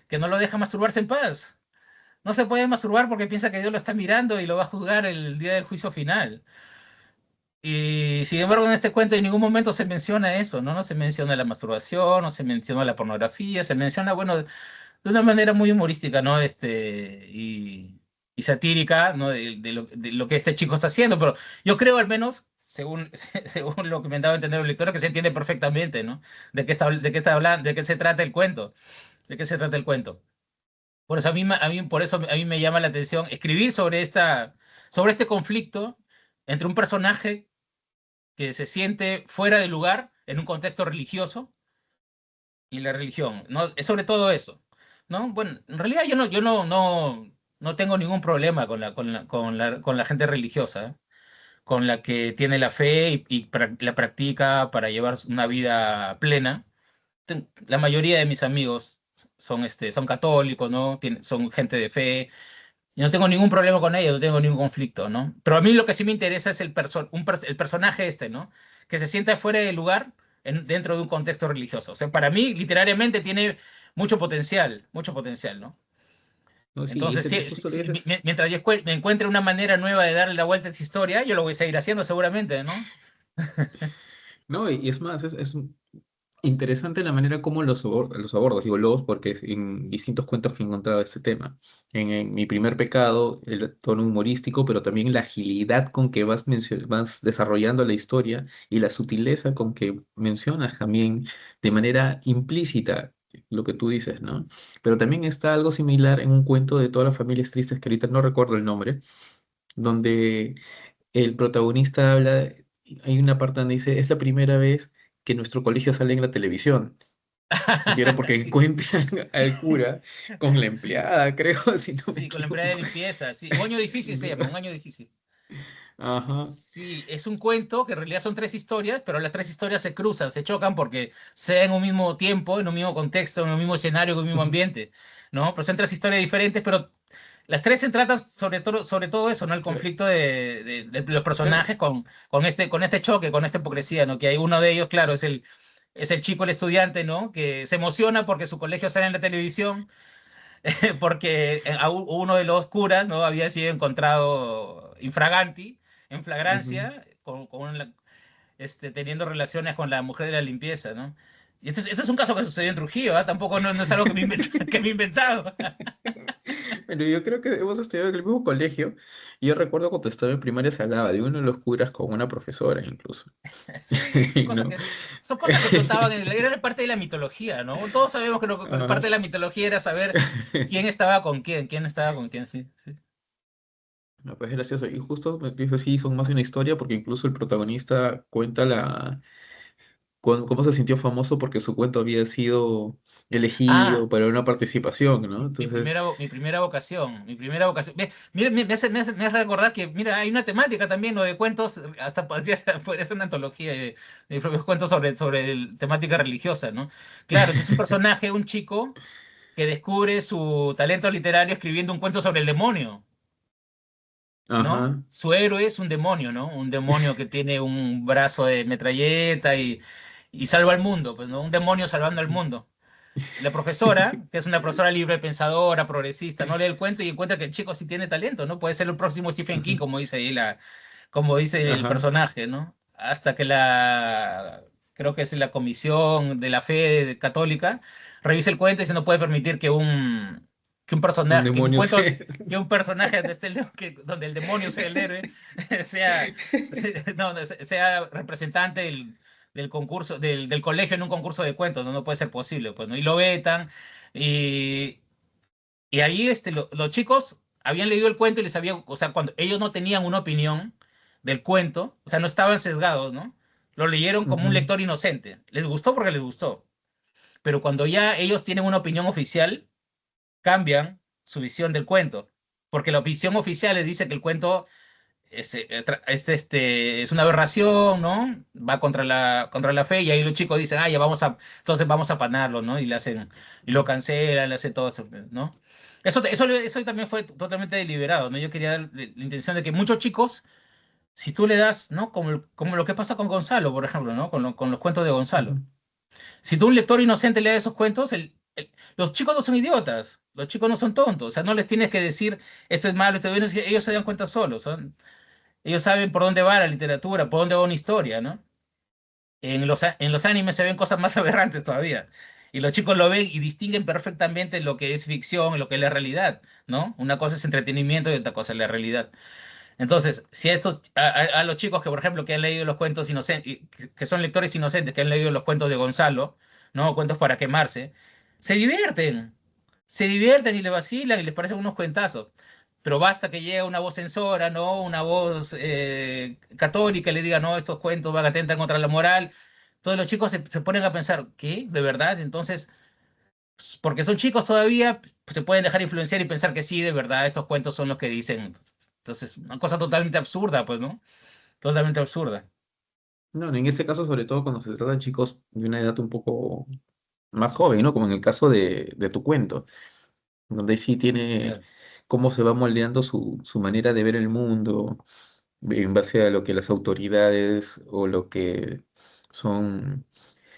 que no lo deja masturbarse en paz. No se puede masturbar porque piensa que Dios lo está mirando y lo va a juzgar el día del juicio final. Y sin embargo, en este cuento en ningún momento se menciona eso, ¿no? No se menciona la masturbación, no se menciona la pornografía, se menciona, bueno, de una manera muy humorística, ¿no? Y satírica, ¿no? De lo que este chico está haciendo, pero yo creo al menos, según lo que me han dado a entender los lectores, que se entiende perfectamente, ¿no? De qué está hablando, de qué se trata el cuento, de qué se trata el cuento. Por eso a mí me llama la atención escribir sobre este conflicto entre un personaje que se siente fuera de lugar en un contexto religioso y la religión, ¿no? Es sobre todo eso, ¿no? Bueno, en realidad yo no tengo ningún problema con la gente religiosa, ¿eh? Con la que tiene la fe y la practica para llevar una vida plena. La mayoría de mis amigos son católicos, ¿no? Son gente de fe. Yo no tengo ningún problema con ellos, no tengo ningún conflicto, ¿no? Pero a mí lo que sí me interesa es el personaje este, ¿no? Que se sienta fuera de lugar dentro de un contexto religioso. O sea, para mí, literariamente, tiene mucho potencial, ¿no? No, sí, Entonces, justo lo dices. mientras yo me encuentre una manera nueva de darle la vuelta a esa historia, yo lo voy a seguir haciendo seguramente, ¿no? No, y es más, Interesante la manera como los abordas, digo los, porque es en distintos cuentos que he encontrado este tema. En Mi primer pecado, el tono humorístico, pero también la agilidad con que vas desarrollando la historia y la sutileza con que mencionas también de manera implícita lo que tú dices, ¿no? Pero también está algo similar en un cuento de todas las familias tristes, que ahorita no recuerdo el nombre, donde el protagonista habla, hay una parte donde dice, es la primera vez que nuestro colegio sale en la televisión. Y era porque Sí, encuentran al cura con la sí, empleada, creo, si no me sí, con la empleada de equivoco. limpieza, sí. Un año difícil se llama, No. un año difícil. Ajá. Sí, es un cuento que en realidad son tres historias, pero las tres historias se cruzan, se chocan porque sea en un mismo tiempo, en un mismo contexto, en un mismo escenario, en un mismo Ujú, ambiente, ¿no? Pero son tres historias diferentes, pero las tres se tratan sobre todo eso, ¿no? El claro, conflicto de los claro. personajes con este choque, con esta hipocresía, ¿no? Que hay uno de ellos, claro, es el chico, el estudiante, ¿no? Que se emociona porque su colegio sale en la televisión, porque uno de los curas, ¿no? Había sido encontrado infraganti, en Ujú. flagrancia, teniendo relaciones con la mujer de la limpieza, ¿no? Y esto es un caso que sucedió en Trujillo, ¿ah? Tampoco no es algo que que me he inventado. Pero yo creo que hemos estudiado en el mismo colegio. Y yo recuerdo cuando estaba en primaria se hablaba de uno de los curas con una profesora incluso. Sí, ¿No? son cosas que flotaban era parte de la mitología, ¿no? Todos sabemos que Ah. parte de la mitología era saber quién estaba con quién estaba con quién, sí, sí. No, pues es gracioso. Y justo me dice así, son más una historia porque incluso el protagonista cuenta cómo se sintió famoso porque su cuento había sido elegido Ah, para una participación, ¿no? Entonces, mi primera vocación, mi primera vocación. Mira, me hace recordar que, mira, hay una temática también, ¿no? De cuentos, hasta podría ser una antología de propios cuentos sobre temática religiosa, ¿no? Claro, entonces un personaje, un chico, que descubre su talento literario escribiendo un cuento sobre el demonio, ¿no? ajá, Su héroe es un demonio, ¿no? Un demonio que tiene un brazo de metralleta y salva al mundo, pues, ¿no? Un demonio salvando al mundo. Y la profesora, que es una profesora libre pensadora, progresista, no lee el cuento y encuentra que el chico sí tiene talento, ¿no? Puede ser el próximo Stephen King, ajá, como dice ahí como dice el ajá. personaje, ¿no? Hasta que creo que es la Comisión de la Fe Católica, revisa el cuento y se no puede permitir Un que un demonio cuento, se... que un personaje donde el demonio sea el héroe, sea, no, sea representante del concurso, del colegio en un concurso de cuentos, no, no puede ser posible, pues, ¿no? Y lo vetan, y, y ahí los chicos habían leído el cuento y les había, o sea, cuando ellos no tenían una opinión del cuento, o sea, no estaban sesgados, ¿no? Lo leyeron como un Ujú, lector inocente. Les gustó porque les gustó. Pero cuando ya ellos tienen una opinión oficial, cambian su visión del cuento. Porque la visión oficial les dice que el cuento es una aberración, ¿no? Va contra la fe y ahí los chicos dicen, ah, entonces vamos a panarlo, ¿no? Y lo cancelan, le hacen todo esto, ¿no? Eso también fue totalmente deliberado, ¿no? Yo quería dar la intención de que muchos chicos, si tú le das, ¿no? Como lo que pasa con Gonzalo, por ejemplo, ¿no? Con los cuentos de Gonzalo. ujú, Si tú, un lector inocente, lees esos cuentos, los chicos no son idiotas, los chicos no son tontos, o sea, no les tienes que decir, esto es malo, esto es bueno, ellos se dan cuenta solos, ellos saben por dónde va la literatura, por dónde va una historia, ¿no? En los animes se ven cosas más aberrantes todavía. Y los chicos lo ven y distinguen perfectamente lo que es ficción y lo que es la realidad, ¿no? Una cosa es entretenimiento y otra cosa es la realidad. Entonces, si a los chicos que, por ejemplo, que han leído los cuentos inocentes, que son lectores inocentes, que han leído los cuentos de Gonzalo, ¿no? Cuentos para quemarse, se divierten, se divierten y le vacilan y les parecen unos cuentazos. Pero basta que llegue una voz censora, ¿no? Una voz católica y le diga, no, estos cuentos van a atentar contra la moral. Todos los chicos se ponen a pensar, ¿qué? ¿De verdad? Entonces, porque son chicos todavía, pues, se pueden dejar influenciar y pensar que sí, de verdad, estos cuentos son los que dicen. Entonces, una cosa totalmente absurda, pues, ¿no? Totalmente absurda. no, en ese caso, sobre todo cuando se trata de chicos de una edad un poco más joven, ¿no? Como en el caso de tu cuento, donde sí tiene Claro. cómo se va moldeando su manera de ver el mundo en base a lo que las autoridades o lo que son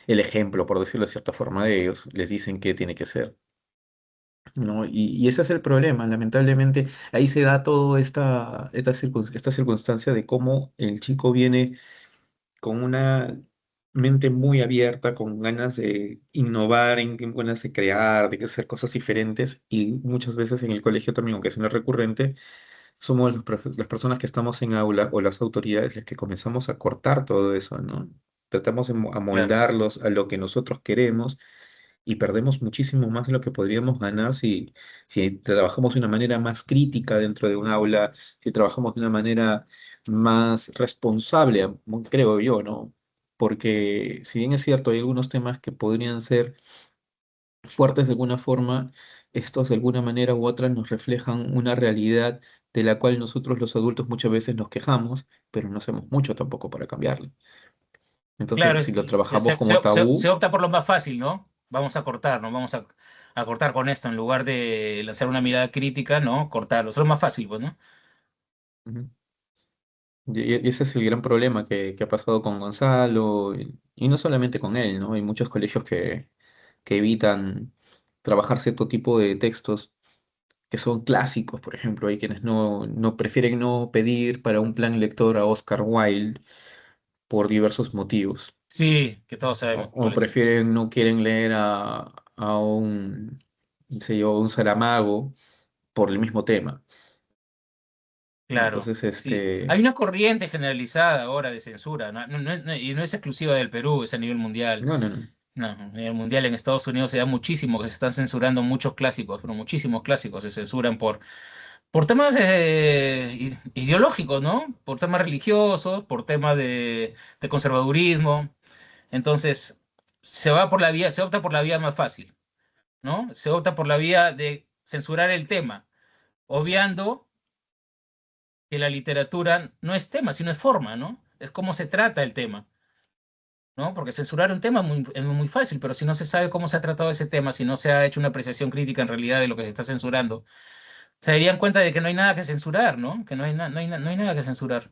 el ejemplo, por decirlo de cierta forma, de ellos, les dicen qué tiene que ser, ¿no? Y ese es el problema, lamentablemente, ahí se da toda esta circunstancia de cómo el chico viene con una mente muy abierta, con ganas de innovar, en ganas de crear, de hacer cosas diferentes. Y muchas veces en el colegio también, aunque es una recurrente, somos las personas que estamos en aula o las autoridades las que comenzamos a cortar todo eso, ¿no? Tratamos de Claro, amoldarlos a lo que nosotros queremos y perdemos muchísimo más de lo que podríamos ganar si trabajamos de una manera más crítica dentro de un aula, si trabajamos de una manera más responsable, creo yo, ¿no? Porque si bien es cierto, hay algunos temas que podrían ser fuertes de alguna forma, estos de alguna manera u otra nos reflejan una realidad de la cual nosotros los adultos muchas veces nos quejamos, pero no hacemos mucho tampoco para cambiarlo. claro, Entonces, si lo y trabajamos como tabú, se opta por lo más fácil, ¿no? Vamos a cortar, ¿no? A cortar con esto en lugar de lanzar una mirada crítica, ¿no? Cortarlo. Eso es lo más fácil, pues, ¿no? ujú, y ese es el gran problema que ha pasado con Gonzalo, y no solamente con él, ¿no? Hay muchos colegios que evitan trabajar cierto tipo de textos que son clásicos, por ejemplo, hay quienes no prefieren no pedir para un plan lector a Oscar Wilde por diversos motivos. Sí, que todos sabemos O cuáles son. prefieren, no quieren leer a un, qué sé yo, un Saramago por el mismo tema. Claro, Entonces, sí. Hay una corriente generalizada ahora de censura, ¿no? Y no es exclusiva del Perú, es a nivel mundial. no, no, no. No, a nivel mundial en Estados Unidos se da muchísimo que se están censurando muchos clásicos, pero muchísimos clásicos se censuran por temas ideológicos, ¿no? Por temas religiosos, por temas de conservadurismo. Entonces, se opta por la vía más fácil, ¿no? Se opta por la vía de censurar el tema, obviando que la literatura no es tema, sino es forma, ¿no? Es cómo se trata el tema, ¿no? Porque censurar un tema es muy fácil, pero si no se sabe cómo se ha tratado ese tema, si no se ha hecho una apreciación crítica en realidad de lo que se está censurando, se darían cuenta de que no hay nada que censurar, ¿no? Que no hay nada que censurar.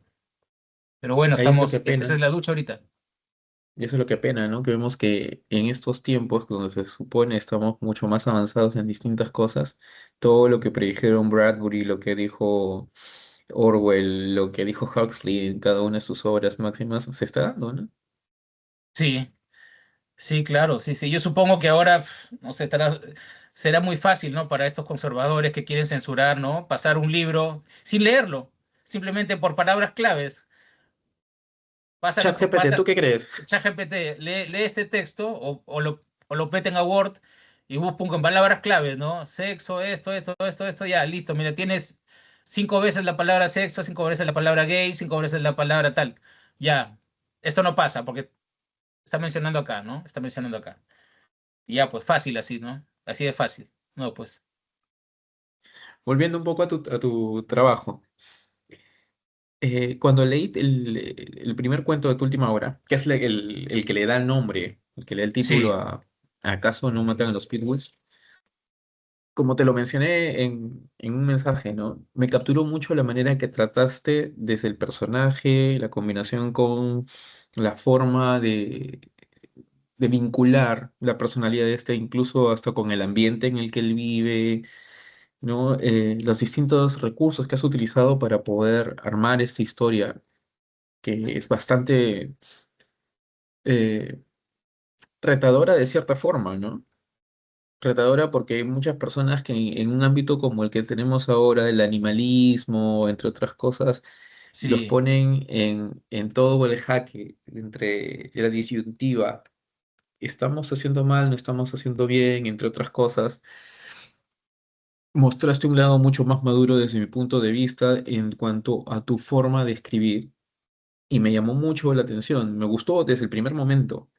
Pero bueno, Ahí es lo que esa pena. es la lucha ahorita. Y eso es lo que pena, ¿no? Que vemos que en estos tiempos, donde se supone estamos mucho más avanzados en distintas cosas, todo lo que predijeron Bradbury, lo que dijo Orwell, lo que dijo Huxley en cada una de sus obras máximas, se está dando, ¿no? Sí, sí, claro, sí, sí. Yo supongo que ahora, no sé, será muy fácil, ¿no? Para estos conservadores que quieren censurar, ¿no? Pasar un libro sin leerlo, simplemente por palabras claves. ChatGPT, ¿tú Pasa, qué crees? ChatGPT, lee este texto o lo meten a Word y buscan con palabras claves, ¿no? Sexo, esto, ya, listo. Mira, tienes 5 veces la palabra sexo, 5 veces la palabra gay, 5 veces la palabra tal. Ya, esto no pasa porque está mencionando acá, ¿no? Está mencionando acá. Y ya, pues fácil así, ¿no? Así de fácil. No, pues Volviendo un poco a tu trabajo. Cuando leí el primer cuento de tu última obra, que es el que le da el nombre, el que le da el título sí, a ¿Acaso no matan a los Pitbulls? Como te lo mencioné en un mensaje, ¿no? Me capturó mucho la manera en que trataste desde el personaje, la combinación con la forma de vincular la personalidad de este, incluso hasta con el ambiente en el que él vive, ¿no? Los distintos recursos que has utilizado para poder armar esta historia, que es bastante eh, retadora de cierta forma, ¿no? Retadora porque hay muchas personas que en un ámbito como el que tenemos ahora, el animalismo, entre otras cosas, los sí, ponen en todo el jaque entre la disyuntiva. Estamos haciendo mal, no estamos haciendo bien, entre otras cosas. Mostraste un lado mucho más maduro desde mi punto de vista en cuanto a tu forma de escribir y me llamó mucho la atención. Me gustó desde el primer momento.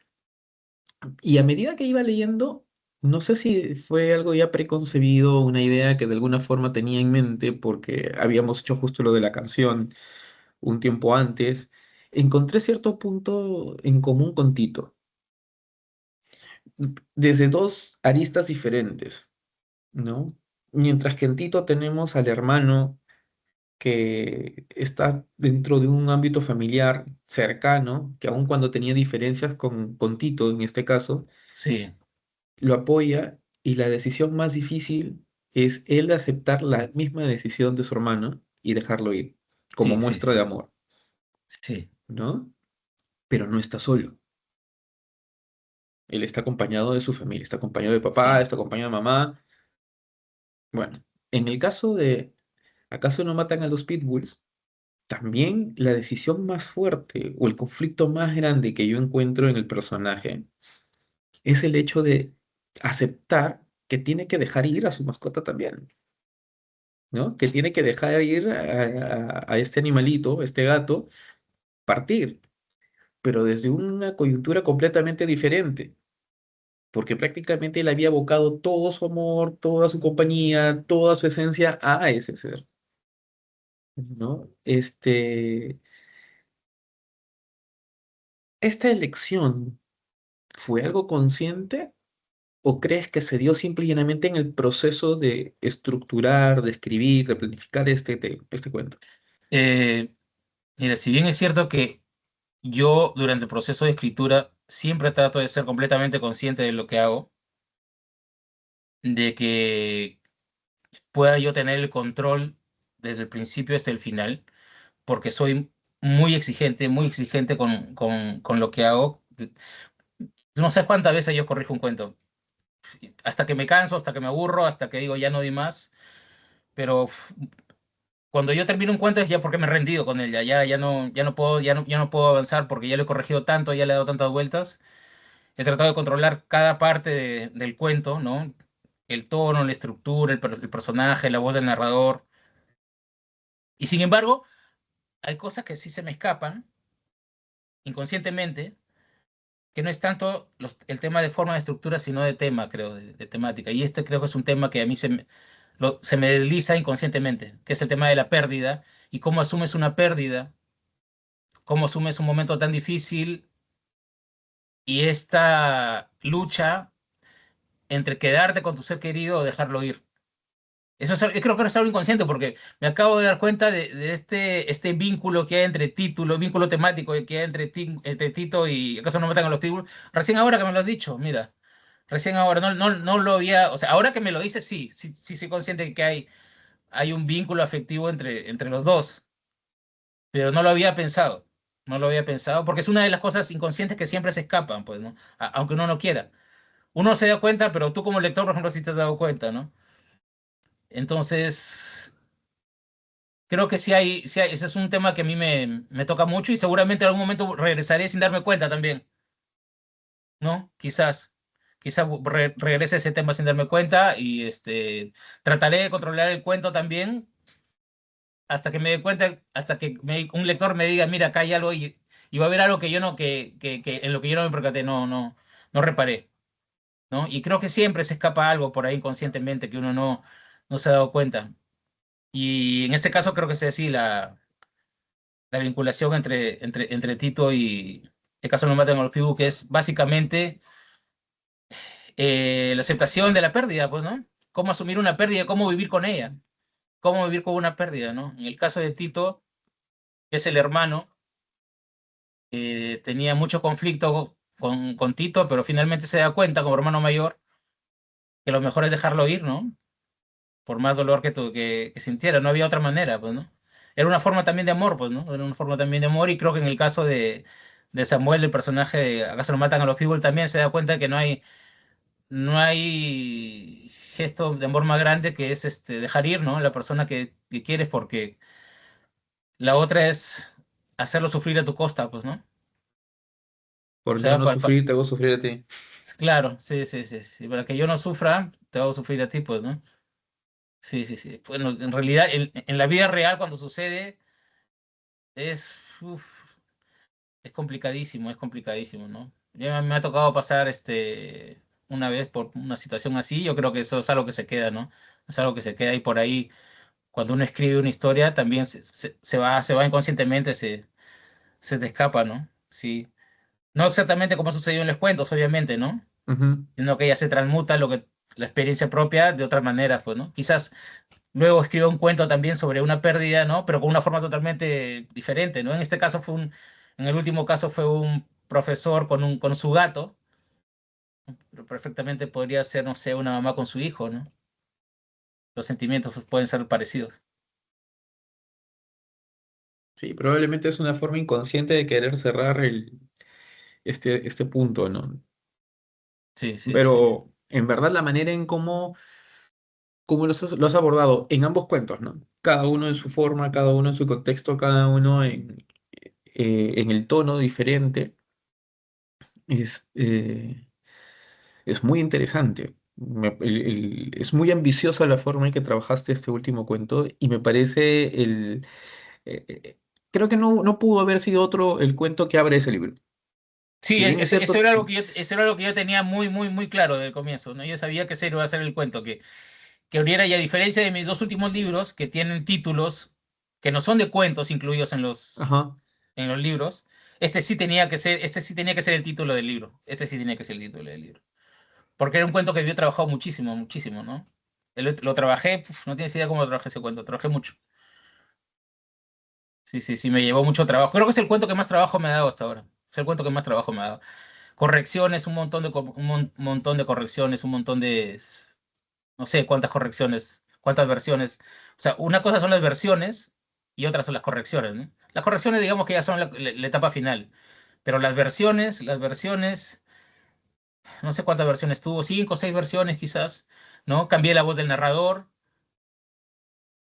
Y a medida que iba leyendo, no sé si fue algo ya preconcebido, una idea que de alguna forma tenía en mente, porque habíamos hecho justo lo de la canción un tiempo antes, encontré cierto punto en común con Tito, desde dos aristas diferentes, ¿no? Mientras que en Tito tenemos al hermano que está dentro de un ámbito familiar cercano, que aun cuando tenía diferencias con Tito en este caso, sí, lo apoya y la decisión más difícil es él aceptar la misma decisión de su hermano y dejarlo ir, como sí, sí, muestra sí, de amor, sí, ¿no? Pero no está solo. Él está acompañado de su familia, está acompañado de papá, Sí. está acompañado de mamá. Bueno, en el caso de ¿Acaso no matan a los pitbulls? También la decisión más fuerte o el conflicto más grande que yo encuentro en el personaje es el hecho de aceptar que tiene que dejar ir a su mascota también, ¿no? Que tiene que dejar ir a este animalito, este gato, partir, pero desde una coyuntura completamente diferente, porque prácticamente él había abocado todo su amor, toda su compañía, toda su esencia a ese ser, ¿no? Esta elección ¿fue algo consciente o crees que se dio simple y llanamente en el proceso de estructurar, de escribir, de planificar este cuento? Eh, Mira, si bien es cierto que yo durante el proceso de escritura siempre trato de ser completamente consciente de lo que hago, de que pueda yo tener el control desde el principio hasta el final, porque soy muy exigente con lo que hago. No sé cuántas veces yo corrijo un cuento, hasta que me canso, hasta que me aburro, hasta que digo ya no di más, pero cuando yo termino un cuento es ya porque me he rendido con él, ya no puedo, ya no puedo avanzar porque ya lo he corregido tanto, ya le he dado tantas vueltas. He tratado de controlar cada parte del cuento, ¿no? El tono, la estructura, el personaje, la voz del narrador. Y sin embargo, hay cosas que sí se me escapan inconscientemente, que no es tanto el tema de forma de estructura, sino de tema, creo, de temática. Y este creo que es un tema que a mí se me desliza inconscientemente, que es el tema de la pérdida y cómo asumes una pérdida, cómo asumes un momento tan difícil y esta lucha entre quedarte con tu ser querido o dejarlo ir. Eso yo creo que es algo inconsciente porque me acabo de dar cuenta de este vínculo que hay entre título, vínculo temático que hay entre Tito y acaso no matan a los Pitbull. Recién ahora que me lo has dicho, mira, recién ahora, no lo había, o sea, ahora que me lo dices, sí soy consciente de que hay un vínculo afectivo entre los dos, pero no lo había pensado, no lo había pensado porque es una de las cosas inconscientes que siempre se escapan, pues, ¿no? Aunque uno no quiera. Uno se da cuenta, pero tú como lector, por ejemplo, sí te has dado cuenta, ¿no? Entonces... Creo que ese es un tema que a mí me toca mucho y seguramente en algún momento regresaré sin darme cuenta también, ¿no? Quizás regrese a ese tema sin darme cuenta y trataré de controlar el cuento también hasta que me dé cuenta, hasta que un lector me diga, mira, acá hay algo y va a haber algo que yo no, que en lo que yo no me percaté, no reparé, ¿no? Y creo que siempre se escapa algo por ahí inconscientemente que uno no se ha dado cuenta. Y en este caso creo que es así la vinculación entre Tito y el caso no matan a los Pibu, que es básicamente la aceptación de la pérdida, pues, ¿no? Cómo asumir una pérdida, cómo vivir con ella, cómo vivir con una pérdida, ¿no? En el caso de Tito, que es el hermano, tenía mucho conflicto con Tito, pero finalmente se da cuenta como hermano mayor que lo mejor es dejarlo ir, ¿no? Por más dolor que sintiera, no había otra manera, pues, ¿no? Era una forma también de amor, pues, ¿no? Era una forma también de amor y creo que en el caso de Samuel, el personaje de ¿Acaso no matan a los People? También se da cuenta que no hay gesto de amor más grande que es dejar ir, ¿no? La persona que quieres porque la otra es hacerlo sufrir a tu costa, pues, ¿no? O Por yo sea, no sufrir, te hago sufrir a ti. claro, sí. Para que yo no sufra, te hago sufrir a ti, pues, ¿no? Sí. Bueno, en realidad, en la vida real, cuando sucede es, uf, es complicadísimo, ¿no? Ya me ha tocado pasar una vez por una situación así, yo creo que eso es algo que se queda, ¿no? Es algo que se queda y por ahí, cuando uno escribe una historia, también se va inconscientemente, se te escapa, ¿no? Sí. No exactamente como ha sucedido en los cuentos, obviamente, ¿no? Ujú. Sino que ya se transmuta la experiencia propia de otras maneras, pues, ¿no? Quizás luego escribió un cuento también sobre una pérdida, ¿no? Pero con una forma totalmente diferente, ¿no? En este caso en el último caso fue un profesor con su gato, pero perfectamente podría ser, no sé, una mamá con su hijo, ¿no? Los sentimientos pueden ser parecidos. Sí, probablemente es una forma inconsciente de querer cerrar este punto, ¿no? Sí, sí, sí. pero en verdad la manera en cómo lo has abordado en ambos cuentos, ¿no? Cada uno en su forma, cada uno en su contexto, cada uno en el tono diferente, es, eh, es muy interesante. Es muy ambiciosa la forma en que trabajaste este último cuento y me parece eh, eh, creo que no pudo haber sido otro el cuento que abre ese libro. Sí, Si bien es eso cierto, era algo que eso era algo que yo tenía muy, muy, muy claro desde el comienzo, ¿no? Yo sabía que ese iba a ser el cuento, que abriera, y a diferencia de mis dos últimos libros, que tienen títulos que no son de cuentos incluidos ajá. en los libros, este sí tenía que ser el título del libro. Este sí tenía que ser el título del libro. Porque era un cuento que yo he trabajado muchísimo, muchísimo, ¿no? Lo trabajé, no tienes idea cómo lo trabajé ese cuento, trabajé mucho. Sí, sí, sí, me llevó mucho trabajo. Creo que es el cuento que más trabajo me ha dado hasta ahora. Es el cuento que más trabajo me ha dado. Correcciones, un montón de, montón de correcciones, un montón de, no sé cuántas correcciones, cuántas versiones. O sea, una cosa son las versiones y otras son las correcciones, ¿no? Las correcciones, digamos que ya son la etapa final. Pero las versiones, no sé cuántas versiones tuvo, cinco o seis versiones quizás, ¿no? Cambié la voz del narrador,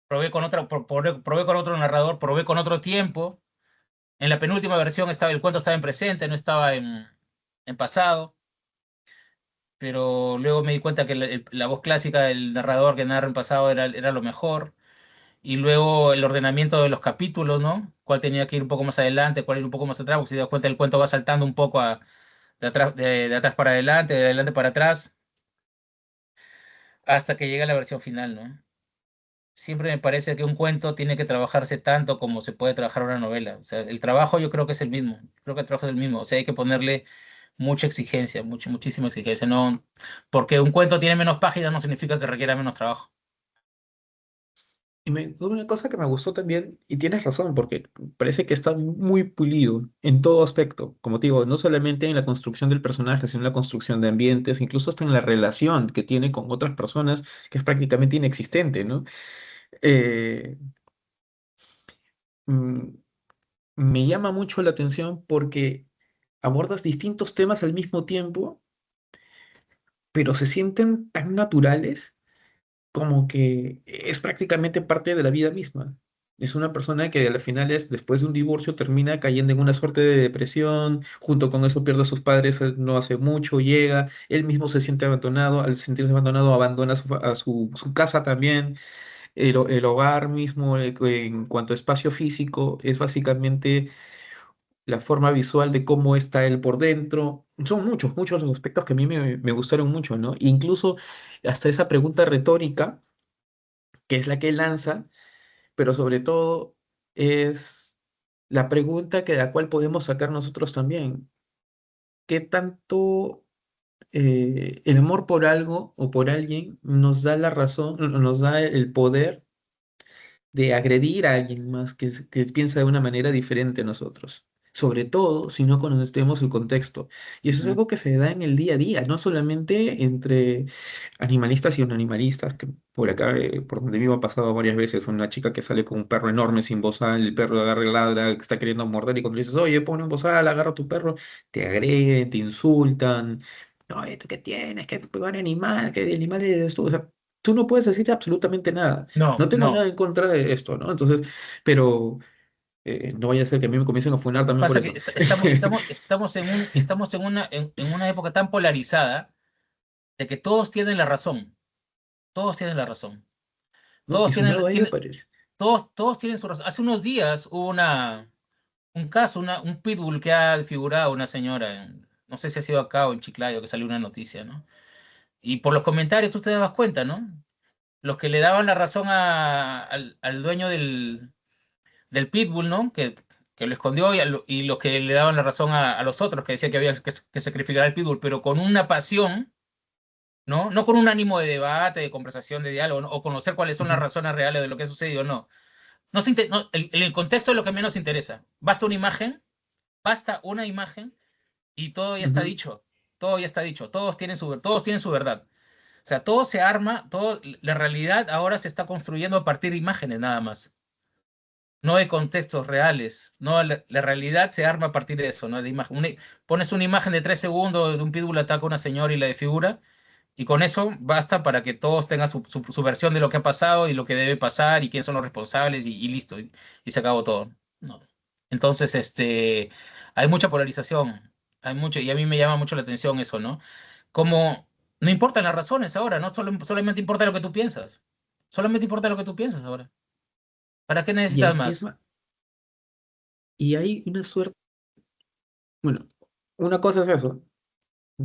probé con otro narrador, probé con otro tiempo. En la penúltima versión el cuento estaba en presente, no estaba en pasado. Pero luego me di cuenta que la voz clásica del narrador que narra en pasado era lo mejor. Y luego el ordenamiento de los capítulos, ¿no? Cuál tenía que ir un poco más adelante, cuál ir un poco más atrás, porque si te das cuenta el cuento va saltando un poco de atrás para adelante, de adelante para atrás, hasta que llega la versión final, ¿no? Siempre me parece que un cuento tiene que trabajarse tanto como se puede trabajar una novela. O sea, el trabajo yo creo que es el mismo. Creo que el trabajo es el mismo. O sea, hay que ponerle mucha exigencia, muchísima exigencia. No, porque un cuento tiene menos páginas no significa que requiera menos trabajo. Una cosa que me gustó también, y tienes razón, porque parece que está muy pulido en todo aspecto, como te digo, no solamente en la construcción del personaje, sino en la construcción de ambientes, incluso hasta en la relación que tiene con otras personas, que es prácticamente inexistente, ¿no? Eh, mm, Me llama mucho la atención porque abordas distintos temas al mismo tiempo, pero se sienten tan naturales como que es prácticamente parte de la vida misma. Es una persona que al final después de un divorcio, termina cayendo en una suerte de depresión, junto con eso pierde a sus padres no hace mucho, llega, él mismo se siente abandonado, al sentirse abandonado abandona su casa también, el hogar mismo, en cuanto a espacio físico, es básicamente la forma visual de cómo está él por dentro. Son muchos los aspectos que a mí me gustaron mucho, ¿no? Incluso hasta esa pregunta retórica que es la que lanza, pero sobre todo es la pregunta que de la cual podemos sacar nosotros también. ¿Qué tanto el amor por algo o por alguien nos da la razón, nos da el poder de agredir a alguien más que piensa de una manera diferente a nosotros? Sobre todo si no conocemos el contexto. Y eso es Ujú. algo que se da en el día a día, no solamente entre animalistas y no animalistas, que por acá, por donde vivo, ha pasado varias veces una chica que sale con un perro enorme sin bozal, el perro agarra y ladra, que está queriendo morder, y cuando le dices, oye, pone un bozal, agarra a tu perro, te agreden, te insultan. Oye, ¿tú qué tienes? ¿Qué buen animal? ¿Qué animal eres tú? O sea, tú no puedes decir absolutamente nada. No, No tengo nada no. en contra de esto, ¿no? Entonces, pero no vaya a ser que a mí me comiencen a funar también por Pasa que eso. estamos en una época tan polarizada de que todos tienen la razón. Todos tienen la razón. ¿No? Y sumado a ello, parece. Todos tienen su razón. Hace unos días hubo un caso, un pitbull que ha figurado una señora, no sé si ha sido acá o en Chiclayo, que salió una noticia, ¿no? Y por los comentarios tú te dabas cuenta, ¿no? Los que le daban la razón al dueño del pitbull, ¿no? Que lo escondió, y los que le daban la razón a los otros, que decían que había que sacrificar al pitbull, pero con una pasión, ¿no? No con un ánimo de debate, de conversación, de diálogo, ¿no? O conocer cuáles son las Ujú, razones reales de lo que ha sucedido, no. No, el contexto es lo que menos interesa. Basta una imagen y todo ya está ujú. dicho. Todo ya está dicho. Todos tienen su verdad. O sea, todo se arma, la realidad ahora se está construyendo a partir de imágenes nada más. no de contextos reales. No, la realidad se arma a partir de eso, ¿no? Pones una imagen de 3 segundos de un pitbull ataca a una señora y la desfigura, y con eso basta para que todos tengan su versión de lo que ha pasado y lo que debe pasar y quiénes son los responsables y listo, y se acabó todo. No. Entonces, hay mucha polarización, hay mucho, y a mí me llama mucho la atención eso, ¿no? Como no importan las razones ahora, ¿no? Solamente importa lo que tú piensas. Solamente importa lo que tú piensas ahora. ¿Para qué Y necesitas aquí es más? más, y hay una suerte, bueno, una cosa es eso,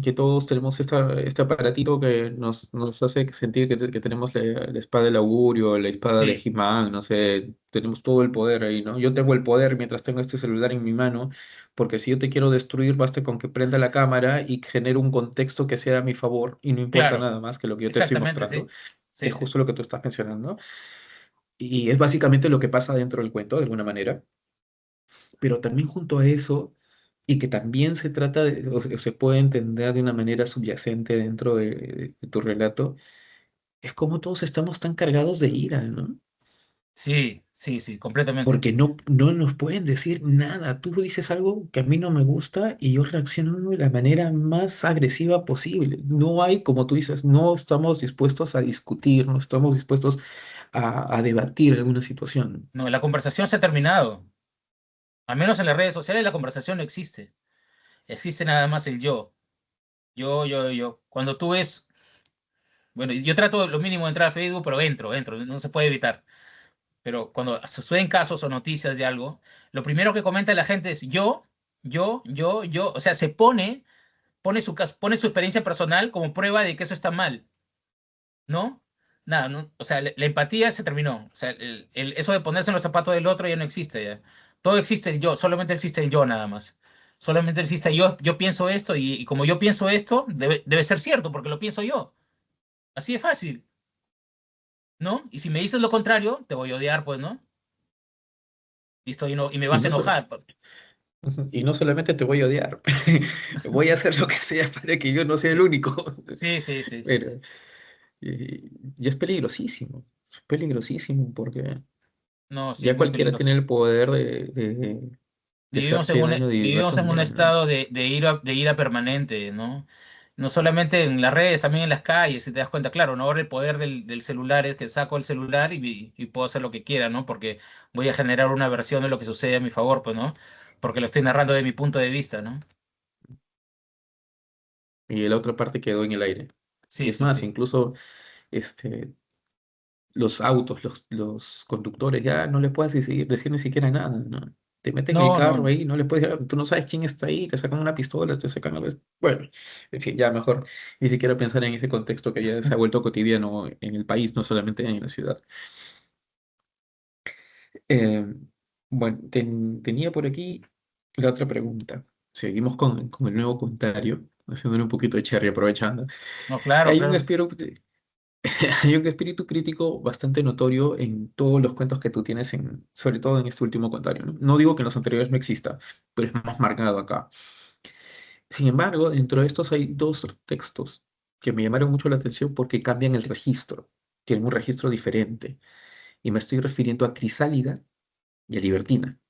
que todos tenemos este aparatito que nos hace sentir que tenemos la espada del augurio, la espada de Sí, He-Man, no sé, tenemos todo el poder ahí, ¿no? Yo tengo el poder mientras tengo este celular en mi mano, porque si yo te quiero destruir, basta con que prenda la cámara y genere un contexto que sea a mi favor y no importa claro, nada más que lo que yo te estoy exactamente, mostrando, sí. que es Sí, sí. justo lo que tú estás mencionando. Y es básicamente lo que pasa dentro del cuento, de alguna manera, pero también junto a eso, y que también se trata de, o se puede entender de una manera subyacente dentro de tu relato, es como todos estamos tan cargados de ira, ¿no? Sí, sí, sí, completamente. Porque no nos pueden decir nada. Tú dices algo que a mí no me gusta y yo reacciono de la manera más agresiva posible. No hay, como tú dices, no estamos dispuestos a discutir, no estamos dispuestos a debatir alguna situación. No, la conversación se ha terminado. Al menos en las redes sociales la conversación no existe. Existe nada más el yo. Yo. Cuando tú ves, bueno, yo trato lo mínimo de entrar a Facebook, pero entro, no se puede evitar. Pero cuando suceden casos o noticias de algo, lo primero que comenta la gente es yo. O sea, pone su experiencia personal como prueba de que eso está mal, ¿no? Nada, no, o sea, la empatía se terminó. O sea, eso de ponerse en los zapatos del otro ya no existe ya. Todo existe el yo, solamente existe el yo nada más. Solamente existe yo pienso esto y como yo pienso esto, debe ser cierto porque lo pienso yo. Así de fácil, ¿no? Y si me dices lo contrario, te voy a odiar, pues, ¿no? Listo, y me Y vas a no, enojar. ujú, y no solamente te voy a odiar, voy a hacer lo que sea para que yo no sea el Sí, único. sí. Pero, y es peligrosísimo, es peligrosísimo porque No, sí, ya muy cualquiera tiene peligroso. el poder de hacerte daño de Vivimos diversas en un maneras, ¿no? estado de ira permanente, ¿no? No solamente en las redes, también en las calles, si te das cuenta, claro, ¿no? Ahora el poder del celular es que saco el celular y puedo hacer lo que quiera, ¿no? Porque voy a generar una versión de lo que sucede a mi favor, pues, ¿no? Porque lo estoy narrando de mi punto de vista, ¿no? Y la otra parte quedó en el aire. Y Sí, es sí, más, sí. incluso este, los autos, los conductores, ya no le puedes decir ni siquiera nada, ¿no? Te meten el No, no, carro no. ahí, no le puedes tú no sabes quién está ahí, te sacan una pistola, te sacan algo. Bueno, en fin, ya mejor ni siquiera pensar en ese contexto que ya se ha vuelto cotidiano en el país, no solamente en la ciudad. Eh, bueno, tenía por aquí la otra pregunta. Seguimos con el nuevo comentario, haciéndole un poquito de cherry, aprovechando. No, claro, Hay un claro. espíritu, hay un espíritu crítico bastante notorio en todos los cuentos que tú tienes, sobre todo en este último comentario, ¿no? No digo que en los anteriores no exista, pero es más marcado acá. Sin embargo, dentro de estos hay dos textos que me llamaron mucho la atención porque cambian el registro, tienen un registro diferente. Y me estoy refiriendo a Crisálida y a Libertina,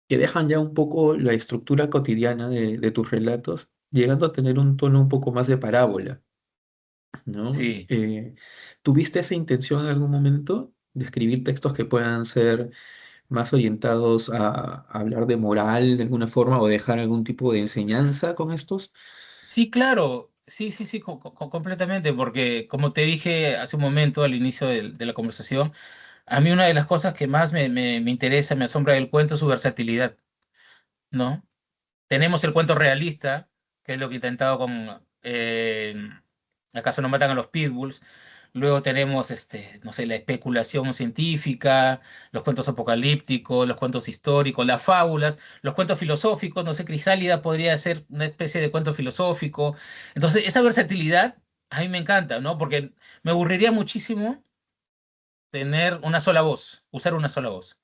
que dejan ya un poco la estructura cotidiana de tus relatos, llegando a tener un tono un poco más de parábola, ¿no? Sí. ¿Tuviste esa intención en algún momento de escribir textos que puedan ser más orientados a hablar de moral de alguna forma o dejar algún tipo de enseñanza con estos? Sí, claro. Sí, completamente, porque como te dije hace un momento al inicio de la conversación, a mí una de las cosas que más me interesa, me asombra del cuento es su versatilidad, ¿no? Tenemos el cuento realista, que es lo que he intentado con ¿Acaso no matan a los pitbulls? Luego tenemos, no sé, la especulación científica, los cuentos apocalípticos, los cuentos históricos, las fábulas, los cuentos filosóficos, no sé, Crisálida podría ser una especie de cuento filosófico. Entonces, esa versatilidad a mí me encanta, ¿no? Porque me aburriría muchísimo tener una sola voz, usar una sola voz.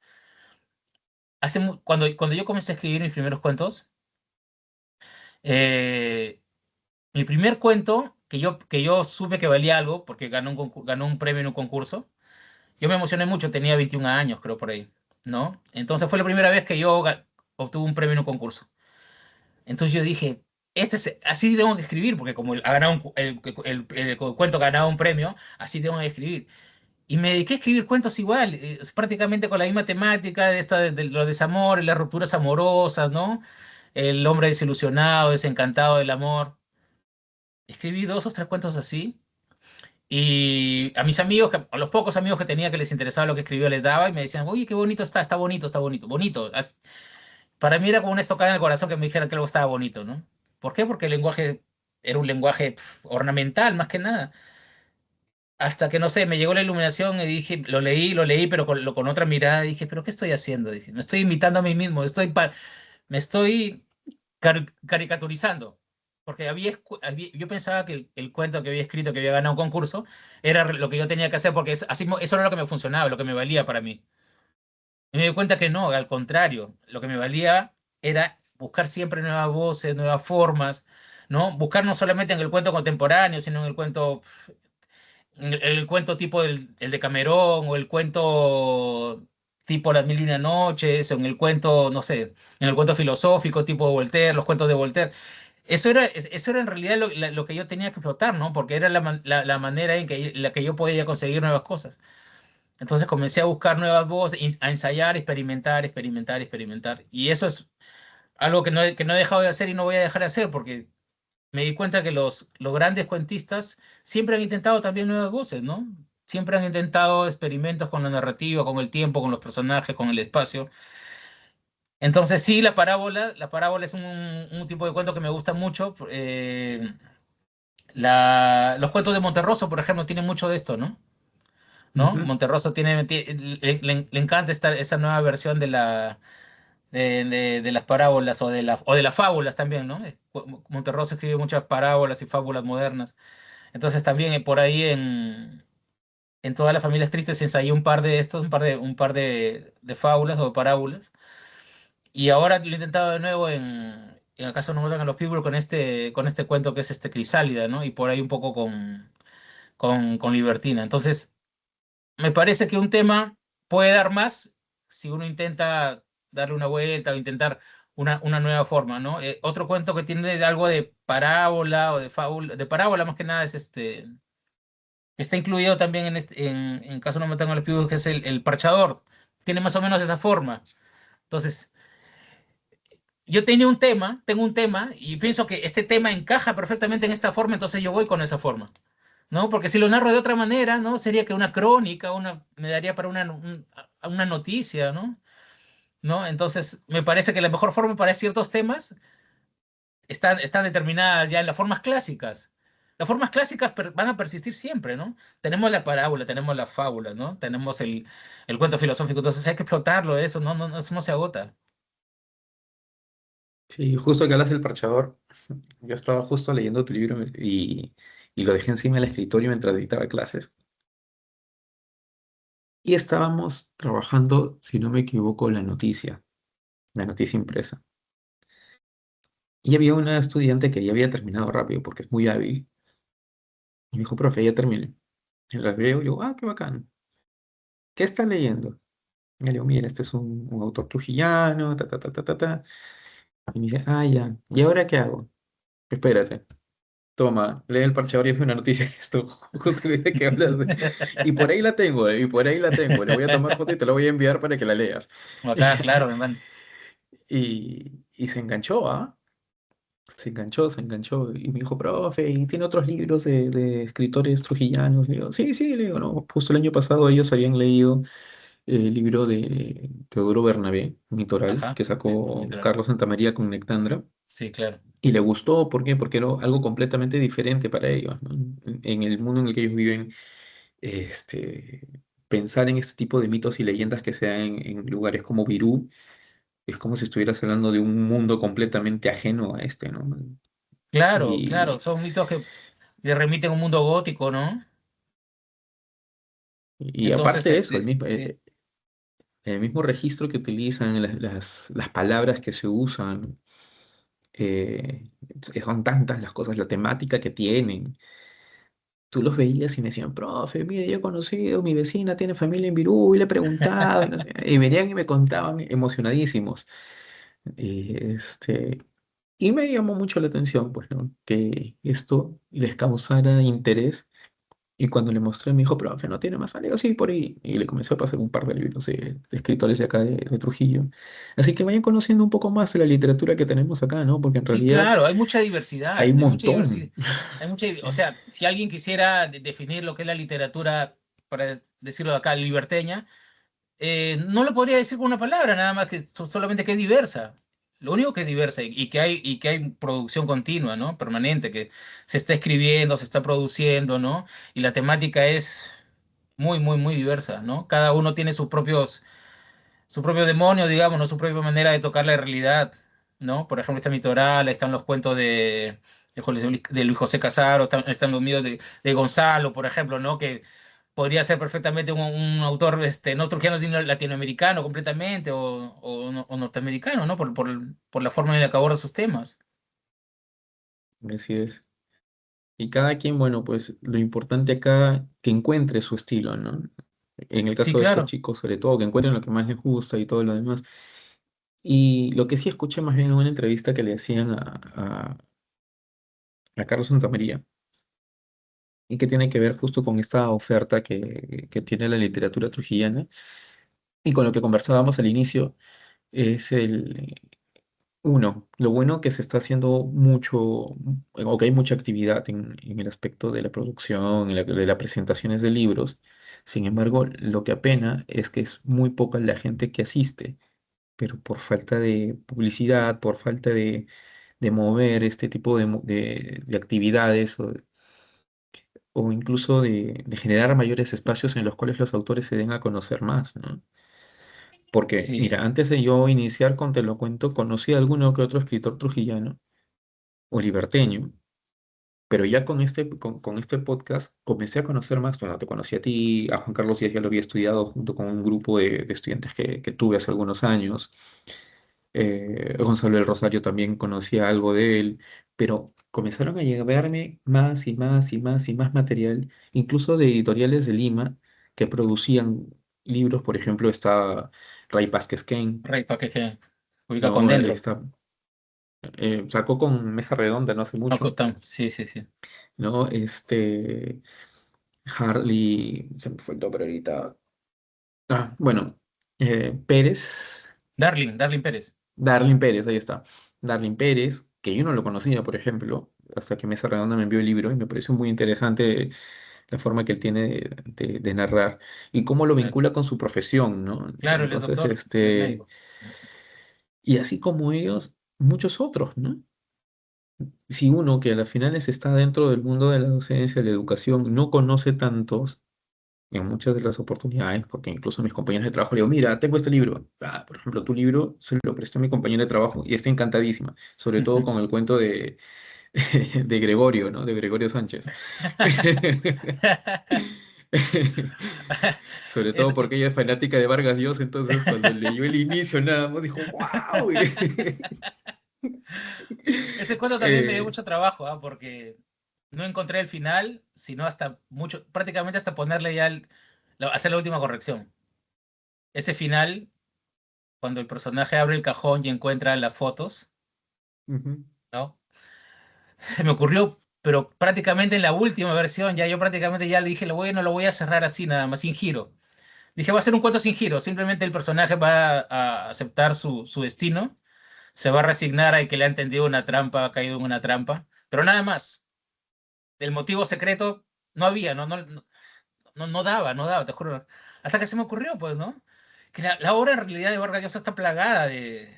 Cuando yo comencé a escribir mis primeros cuentos, eh, mi primer cuento, que yo supe que valía algo, porque ganó un premio en un concurso, yo me emocioné mucho, tenía 21 años, creo, por ahí. ¿no? Entonces fue la primera vez que yo obtuve un premio en un concurso. Entonces yo dije, así tengo que escribir, porque como ha ganado el cuento ha ganado un premio, así tengo que escribir. Y me dediqué a escribir cuentos igual, prácticamente con la misma temática de los desamores, las rupturas amorosas, ¿no? El hombre desilusionado, desencantado del amor. Escribí dos o tres cuentos así. Y a mis amigos, a los pocos amigos que tenía que les interesaba lo que escribía, les daba y me decían, oye, qué bonito está bonito, está bonito, bonito. Para mí era como una estocada en el corazón que me dijeran que algo estaba bonito, ¿no? ¿Por qué? Porque el lenguaje era un lenguaje ornamental, más que nada. Hasta que, no sé, me llegó la iluminación y dije, lo leí, pero con otra mirada, dije, ¿pero qué estoy haciendo? Dije, me estoy imitando a mí mismo, me estoy caricaturizando. Porque yo pensaba que el cuento que había escrito, que había ganado un concurso, era lo que yo tenía que hacer, porque eso era lo que me funcionaba, lo que me valía para mí. Y me di cuenta que no, al contrario, lo que me valía era buscar siempre nuevas voces, nuevas formas, ¿no? Buscar no solamente en el cuento contemporáneo, sino en el cuento tipo el de Camerón, o el cuento tipo Las Mil y Una Noches, o en el cuento, no sé, en el cuento filosófico tipo Voltaire, los cuentos de Voltaire. Eso era en realidad lo que yo tenía que explotar, ¿no? Porque era la manera la que yo podía conseguir nuevas cosas. Entonces comencé a buscar nuevas voces, a ensayar, experimentar, experimentar, experimentar. Y eso es algo que no he dejado de hacer y no voy a dejar de hacer, porque me di cuenta que los grandes cuentistas siempre han intentado también nuevas voces, ¿no? Siempre han intentado experimentos con la narrativa, con el tiempo, con los personajes, con el espacio. Entonces sí, la parábola es un tipo de cuento que me gusta mucho. Los cuentos de Monterroso, por ejemplo, tienen mucho de esto, ¿no? ¿No? Ujú. Monterroso le encanta esa nueva versión de las parábolas o de las fábulas también, ¿no? Monterroso escribe muchas parábolas y fábulas modernas. Entonces también por ahí en todas las familias tristes se ensayó un par de estos, un par de fábulas o parábolas. Y ahora lo he intentado de nuevo en Acaso no matan a los Pitbull con este cuento que es Crisálida, ¿no? Y por ahí un poco con Libertina. Entonces, me parece que un tema puede dar más si uno intenta darle una vuelta o intentar una nueva forma, ¿no? Otro cuento que tiene algo de parábola o de fábula, de parábola más que nada es está incluido también en caso no me tengo los pibos, que es el parchador. Tiene más o menos esa forma. Entonces, yo tengo un tema y pienso que este tema encaja perfectamente en esta forma, entonces yo voy con esa forma. ¿No? Porque si lo narro de otra manera, ¿no? Sería que una crónica, me daría para una noticia, ¿no? ¿No? Entonces, me parece que la mejor forma para ciertos temas están determinadas ya en las formas clásicas. Las formas clásicas van a persistir siempre, ¿no? Tenemos la parábola, tenemos la fábula, ¿no? Tenemos el cuento filosófico, entonces hay que explotarlo, eso eso no se agota. Sí, justo que hablas del parchador, yo estaba justo leyendo tu libro y lo dejé encima del escritorio mientras dictaba clases. Y estábamos trabajando, si no me equivoco, la noticia impresa. Y había una estudiante que ya había terminado rápido porque es muy hábil. Y me dijo, profe, ya terminé. Y la veo y digo, ah, qué bacán. ¿Qué está leyendo? Y le digo, mira, este es un autor trujillano, ta, ta, ta, ta, ta, ta. Y me dice, ah, ya. ¿Y ahora qué hago? Espérate. Toma, lee el parchador y es una noticia que esto, justo de que hablas de... Y por ahí la tengo, y por ahí la tengo. Le voy a tomar foto y te la voy a enviar para que la leas. Acá, claro, hermano. Y se enganchó, ¿ah? Se enganchó. Y me dijo, profe, ¿y tiene otros libros de escritores trujillanos? Le digo, sí, sí, le digo, no. Justo el año pasado ellos habían leído el libro de Teodoro Bernabé, Mitoral, Ajá, que sacó literal. Carlos Santamaría con Nectandra. Sí, claro. Y le gustó, ¿por qué? Porque era algo completamente diferente para ellos, ¿no? En el mundo en el que ellos viven, este, pensar en este tipo de mitos y leyendas que se dan en lugares como Virú, es como si estuvieras hablando de un mundo completamente ajeno a este, ¿no? Claro, claro, Y, son mitos que le remiten a un mundo gótico, ¿no? y Entonces, aparte de eso, sí. el mismo registro que utilizan, las palabras que se usan, son tantas las cosas, la temática que tienen. tú los veías y me decían, profe, mire, yo he conocido, mi vecina tiene familia en Virú y le he preguntado, y, no sé, y venían y me contaban emocionadísimos. Y, y me llamó mucho la atención, pues, ¿no? Que esto les causara interés. Y cuando le mostré, me dijo, profe, ¿no tiene más? Le digo, sí, por ahí. Y le comencé a pasar un par de libros de escritores de acá de Trujillo. Así que vayan conociendo un poco más de la literatura que tenemos acá, ¿no? Porque en Sí, realidad claro, hay mucha hay diversidad, un hay mucha montón. diversidad, o sea, si alguien quisiera definir lo que es la literatura, para decirlo de acá, liberteña, no lo podría decir con una palabra, nada más que solamente que es diversa. Lo único que es diversa y que hay producción continua, ¿no? Permanente, que se está escribiendo, se está produciendo, ¿no? Y la temática es muy, muy, muy diversa, ¿no? Cada uno tiene su propio demonio, digamos, ¿no? Su propia manera de tocar la realidad, ¿no? Por ejemplo, está Mitoral, están los cuentos de Luis José Casaro, están los míos de Gonzalo, por ejemplo, ¿no? Que podría ser perfectamente un autor no trujillano, sino latinoamericano completamente o norteamericano, ¿no? Por la forma en la que aborda sus temas. Así es. Y cada quien, bueno, pues lo importante acá, que encuentre su estilo, ¿no? En el Sí, caso de estos claro. chicos, sobre todo, que encuentren lo que más les gusta y todo lo demás. Y lo que sí escuché más bien en una entrevista que le hacían a Carlos Santamaría, y que tiene que ver justo con esta oferta que tiene la literatura trujillana, y con lo que conversábamos al inicio, es lo bueno que se está haciendo mucho, o que hay mucha actividad en el aspecto de la producción, de las presentaciones de libros. Sin embargo, lo que apena es que es muy poca la gente que asiste, pero por falta de publicidad, por falta de mover este tipo de actividades o incluso de generar mayores espacios en los cuales los autores se den a conocer más, ¿no? Porque, Sí. mira, antes de yo iniciar con Te lo cuento, conocí a alguno que otro escritor trujillano o liberteño, pero ya con este podcast comencé a conocer más. Bueno, te conocí a ti, a Juan Carlos Díaz ya lo había estudiado junto con un grupo de estudiantes que tuve hace algunos años. Gonzalo del Rosario también conocía algo de él, pero comenzaron a llegarme más y más y más y más material, incluso de editoriales de Lima que producían libros. Por ejemplo, está Ray Vázquez Ken, Rey, para que publica con ¿no? Dendro. Sacó con Mesa Redonda no hace No, mucho, sí, sí, sí. ¿no? Harley, se me fue el nombre ahorita. Ah, bueno, Pérez. Darling Pérez. Darlin Pérez, ahí está. Darlin Pérez, que yo no lo conocía, por ejemplo, hasta que Mesa Redonda me envió el libro y me pareció muy interesante la forma que él tiene de narrar y cómo lo Claro, vincula con su profesión, ¿no? claro, él es Entonces, doctor, él es médico. y así como ellos, muchos otros, ¿no? Si uno que a las finales está dentro del mundo de la docencia, de la educación, no conoce tantos, en muchas de las oportunidades, porque incluso a mis compañeros de trabajo le digo, mira, tengo este libro. Ah, por ejemplo, tu libro se lo presté a mi compañera de trabajo y está encantadísima, sobre todo con el cuento de Gregorio, ¿no? De Gregorio Sánchez. Sobre Es- todo porque ella es fanática de Vargas Llosa, entonces cuando leyó el inicio nada más dijo, ¡wow! Ese cuento también me dio mucho trabajo, ¿ah? Porque no encontré el final, sino hasta mucho, prácticamente hasta ponerle ya hacer la última corrección. Ese final, cuando el personaje abre el cajón y encuentra las fotos, Ujú, ¿no? Se me ocurrió, pero prácticamente en la última versión, ya yo prácticamente ya le dije, no lo voy a cerrar así, nada más, sin giro. Dije, va a ser un cuento sin giro, simplemente el personaje va a aceptar su destino, se va a resignar a que le han tendido una trampa, ha caído en una trampa, pero nada más. El motivo secreto no había, no daba, te juro. Hasta que se me ocurrió, pues, ¿no? Que la obra en realidad de Vargas Llosa está plagada de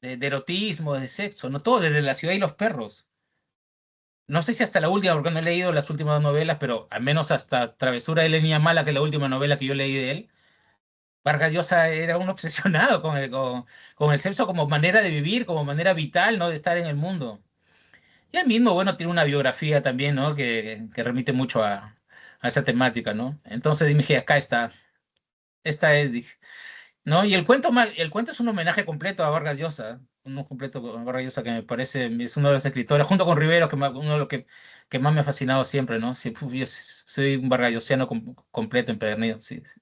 erotismo, de sexo, ¿no? Todo, desde La ciudad y los perros. No sé si hasta la última, porque no he leído las últimas dos novelas, pero al menos hasta Travesura de la Niña Mala, que es la última novela que yo leí de él, Vargas Llosa era un obsesionado con el sexo como manera de vivir, como manera vital, ¿no? De estar en el mundo. Y él mismo, bueno, tiene una biografía también, ¿no? Que remite mucho a esa temática, ¿no? Entonces dije, acá está, esta es, dije, ¿no? Y el cuento es un homenaje completo a Vargas Llosa. uno completo con Vargas Llosa que me parece, es uno de los escritores, junto con Rivero, uno de los que más me ha fascinado siempre, ¿no? Sí, yo soy un vargallosiano completo, empedernido, sí, sí.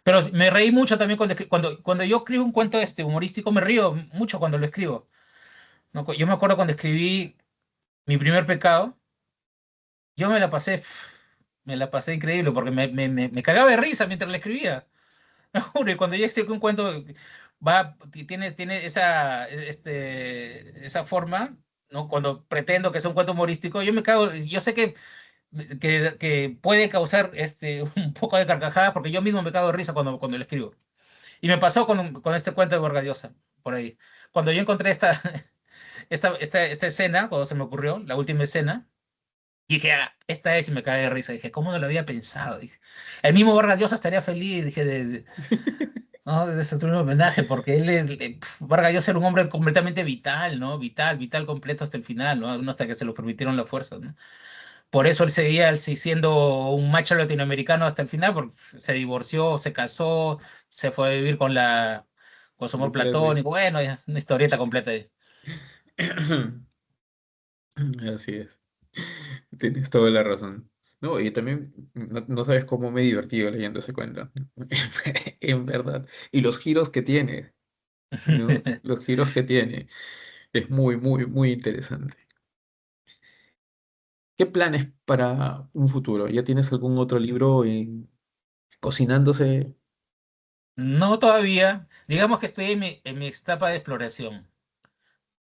Pero me reí mucho también cuando yo escribo un cuento humorístico, me río mucho cuando lo escribo, ¿no? Yo me acuerdo cuando escribí Mi primer pecado, yo me la pasé increíble porque me cagaba de risa mientras la escribía. No, juro, y cuando yo escribo un cuento, tiene esa forma, ¿no? Cuando pretendo que sea un cuento humorístico, yo me cago, yo sé que puede causar un poco de carcajada porque yo mismo me cago de risa cuando lo escribo. Y me pasó con este cuento de Vargas Llosa, por ahí. Cuando yo encontré esta escena, cuando se me ocurrió, la última escena, dije, ah, esta es y me cae de risa. Dije, ¿cómo no lo había pensado? Dije, el mismo Vargas Llosa estaría feliz, dije, no, de hacer un homenaje, porque Vargas Llosa era un hombre completamente vital, ¿no? Vital, vital completo hasta el final, ¿no? Aún hasta que se lo permitieron las fuerzas, ¿no? Por eso él seguía siendo un macho latinoamericano hasta el final, porque se divorció, se casó, se fue a vivir con su amor Lucrece. platónico. Bueno, es una historieta completa ahí. Así es. Tienes toda la razón. No, y también no sabes cómo me he divertido leyendo ese cuento. En verdad. Y los giros que tiene, ¿no? Los giros que tiene. Es muy, muy, muy interesante. ¿Qué planes para un futuro? ¿Ya tienes algún otro libro cocinándose? No todavía, digamos que estoy en mi etapa de exploración.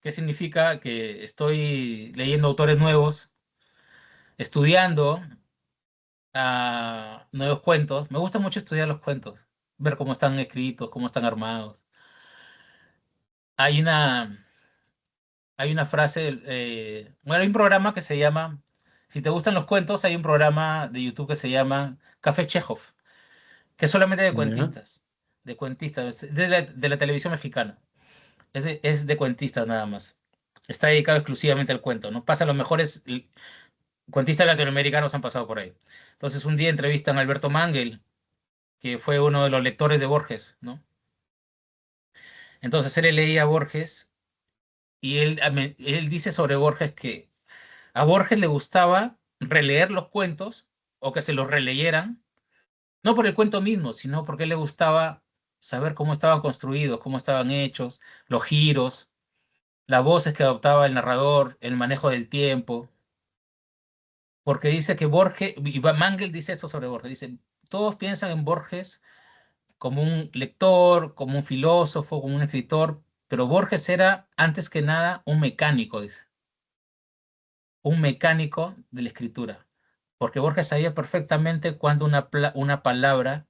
¿Qué significa? Que estoy leyendo autores nuevos, estudiando nuevos cuentos. Me gusta mucho estudiar los cuentos, ver cómo están escritos, cómo están armados. Hay una, hay una frase, bueno, hay un programa que se llama, si te gustan los cuentos, hay un programa de YouTube que se llama Café Chekhov, que es solamente ¿Ya? de cuentistas, de la televisión mexicana. Es de cuentistas nada más. Está dedicado exclusivamente al cuento, ¿no? Pasa los mejores cuentistas latinoamericanos han pasado por ahí. Entonces un día entrevistan a Alberto Mangel, que fue uno de los lectores de Borges, ¿no? Entonces él le leía a Borges y él dice sobre Borges que a Borges le gustaba releer los cuentos o que se los releyeran, no por el cuento mismo, sino porque le gustaba saber cómo estaban construidos, cómo estaban hechos, los giros, las voces que adoptaba el narrador, el manejo del tiempo, porque dice que Borges, y Mangel dice esto sobre Borges, dice, todos piensan en Borges como un lector, como un filósofo, como un escritor, pero Borges era, antes que nada, un mecánico, dice, un mecánico de la escritura, porque Borges sabía perfectamente cuando una palabra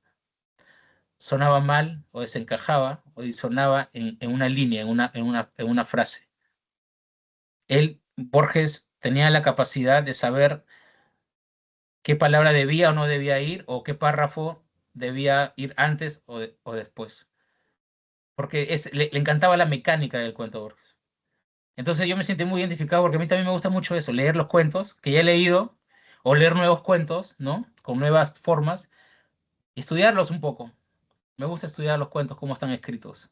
sonaba mal o desencajaba o disonaba en una línea, en una frase. Borges, tenía la capacidad de saber qué palabra debía o no debía ir, o qué párrafo debía ir antes o después, porque le encantaba la mecánica del cuento de Borges. Entonces yo me sentí muy identificado porque a mí también me gusta mucho eso, leer los cuentos que ya he leído, o leer nuevos cuentos, ¿no? Con nuevas formas, y estudiarlos un poco. Me gusta estudiar los cuentos, cómo están escritos,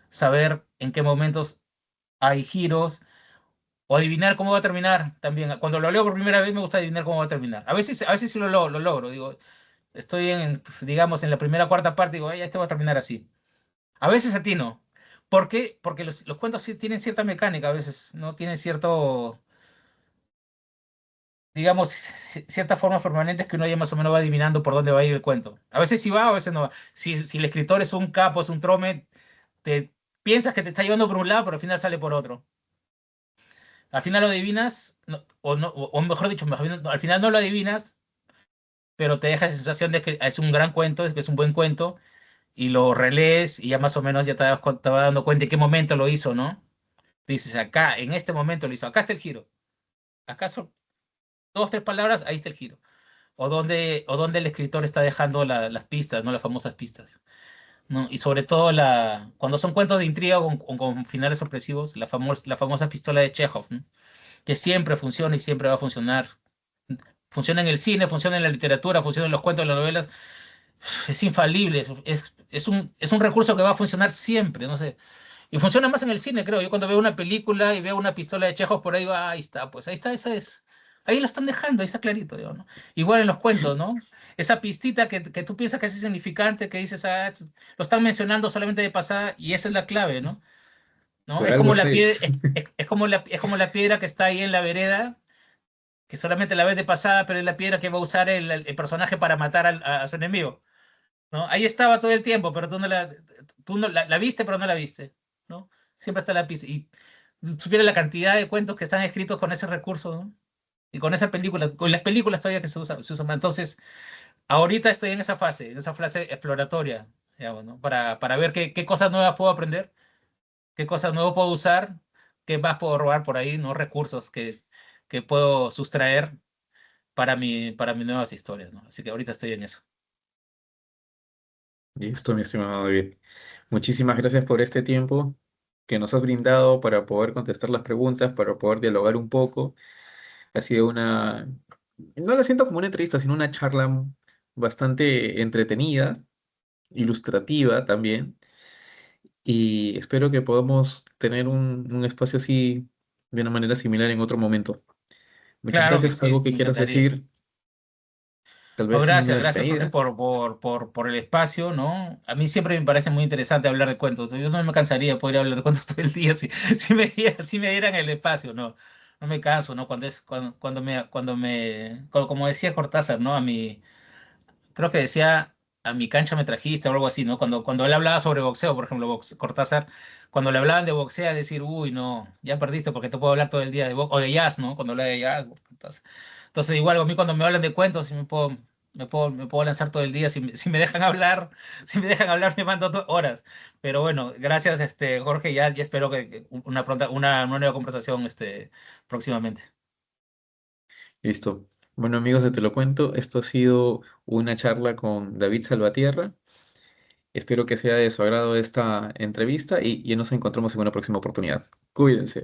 saber en qué momentos hay giros, o adivinar cómo va a terminar también. Cuando lo leo por primera vez me gusta adivinar cómo va a terminar. A veces sí lo logro, digo, estoy digamos, en la primera cuarta parte, digo, "Ay, este va a terminar así". A veces atino. ¿Por qué? Porque los cuentos sí tienen cierta mecánica, a veces, ¿no? Tienen digamos, ciertas formas permanentes que uno ya más o menos va adivinando por dónde va a ir el cuento. A veces sí va, a veces no va. Si el escritor es un capo, es un trome, te piensas que te está llevando por un lado, pero al final sale por otro. Al final lo adivinas, o, no, o mejor dicho, al final no lo adivinas, pero te deja esa sensación de que es un gran cuento, de que es un buen cuento, y lo relees y ya más o menos ya te vas dando cuenta en qué momento lo hizo, ¿no? Dices, acá, en este momento lo hizo, acá está el giro. Acá son dos, tres palabras, ahí está el giro. O donde el escritor está dejando las pistas, ¿no? Las famosas pistas, ¿no? Y sobre todo cuando son cuentos de intriga con finales sorpresivos, la famosa pistola de Chekhov, ¿no? Que siempre funciona y siempre va a funcionar. Funciona en el cine, funciona en la literatura, funciona en los cuentos, en las novelas. Es infalible, es un recurso que va a funcionar siempre, no sé. Y funciona más en el cine, creo. Yo cuando veo una película y veo una pistola de Chekhov por ahí, digo, "Ah, ahí está, pues ahí está, esa es. Ahí lo están dejando, ahí está clarito, digo, ¿no? Igual en los cuentos, ¿no? Esa pistita que tú piensas que es insignificante, que dices, lo están mencionando solamente de pasada y esa es la clave, ¿no? ¿No? Por Es algo como está la ahí. piedra, es como la piedra que está ahí en la vereda, que solamente la ves de pasada, pero es la piedra que va a usar el personaje para matar a su enemigo, ¿no? Ahí estaba todo el tiempo, pero tú no la viste, pero no la viste, ¿no? Siempre está la pista. Y supiera la cantidad de cuentos que están escritos con ese recurso, ¿no? Y con esa película, con las películas todavía que se usan más. Entonces, ahorita estoy en esa fase exploratoria, digamos, ¿no? Para ver qué cosas nuevas puedo aprender, qué cosas nuevas puedo usar, qué más puedo robar por ahí, ¿no? Recursos que puedo sustraer para mis nuevas historias, ¿no? Así que ahorita estoy en eso. Listo, mi estimado David. Muchísimas gracias por este tiempo que nos has brindado para poder contestar las preguntas, para poder dialogar un poco. Ha sido no la siento como una entrevista, sino una charla bastante entretenida, ilustrativa también. Y espero que podamos tener un espacio así de una manera similar en otro momento. Muchas Claro que gracias. sí, ¿Algo que me quieras encantaría. decir? Tal Oh, vez una gracias, gracias Jorge despedida. por el espacio, ¿no? A mí siempre me parece muy interesante hablar de cuentos. Yo no me cansaría de poder hablar de cuentos todo el día si me dieran el espacio, ¿no? No me canso, ¿no? Como decía Cortázar, ¿no? Creo que decía, a mi cancha me trajiste o algo así, ¿no? Cuando él hablaba sobre boxeo, por ejemplo, Cortázar, cuando le hablaban de boxeo, decir, uy, no, ya perdiste porque te puedo hablar todo el día de boxeo, o de jazz, ¿no? Cuando habla de jazz. Entonces, igual a mí cuando me hablan de cuentos, sí me puedo lanzar todo el día, si me dejan hablar, si me dejan hablar, me mando horas. Pero bueno, gracias, Jorge, ya espero que una nueva conversación, próximamente. Listo. Bueno, amigos, Te lo cuento. Esto ha sido una charla con David Salvatierra. Espero que sea de su agrado esta entrevista y ya nos encontramos en una próxima oportunidad. Cuídense.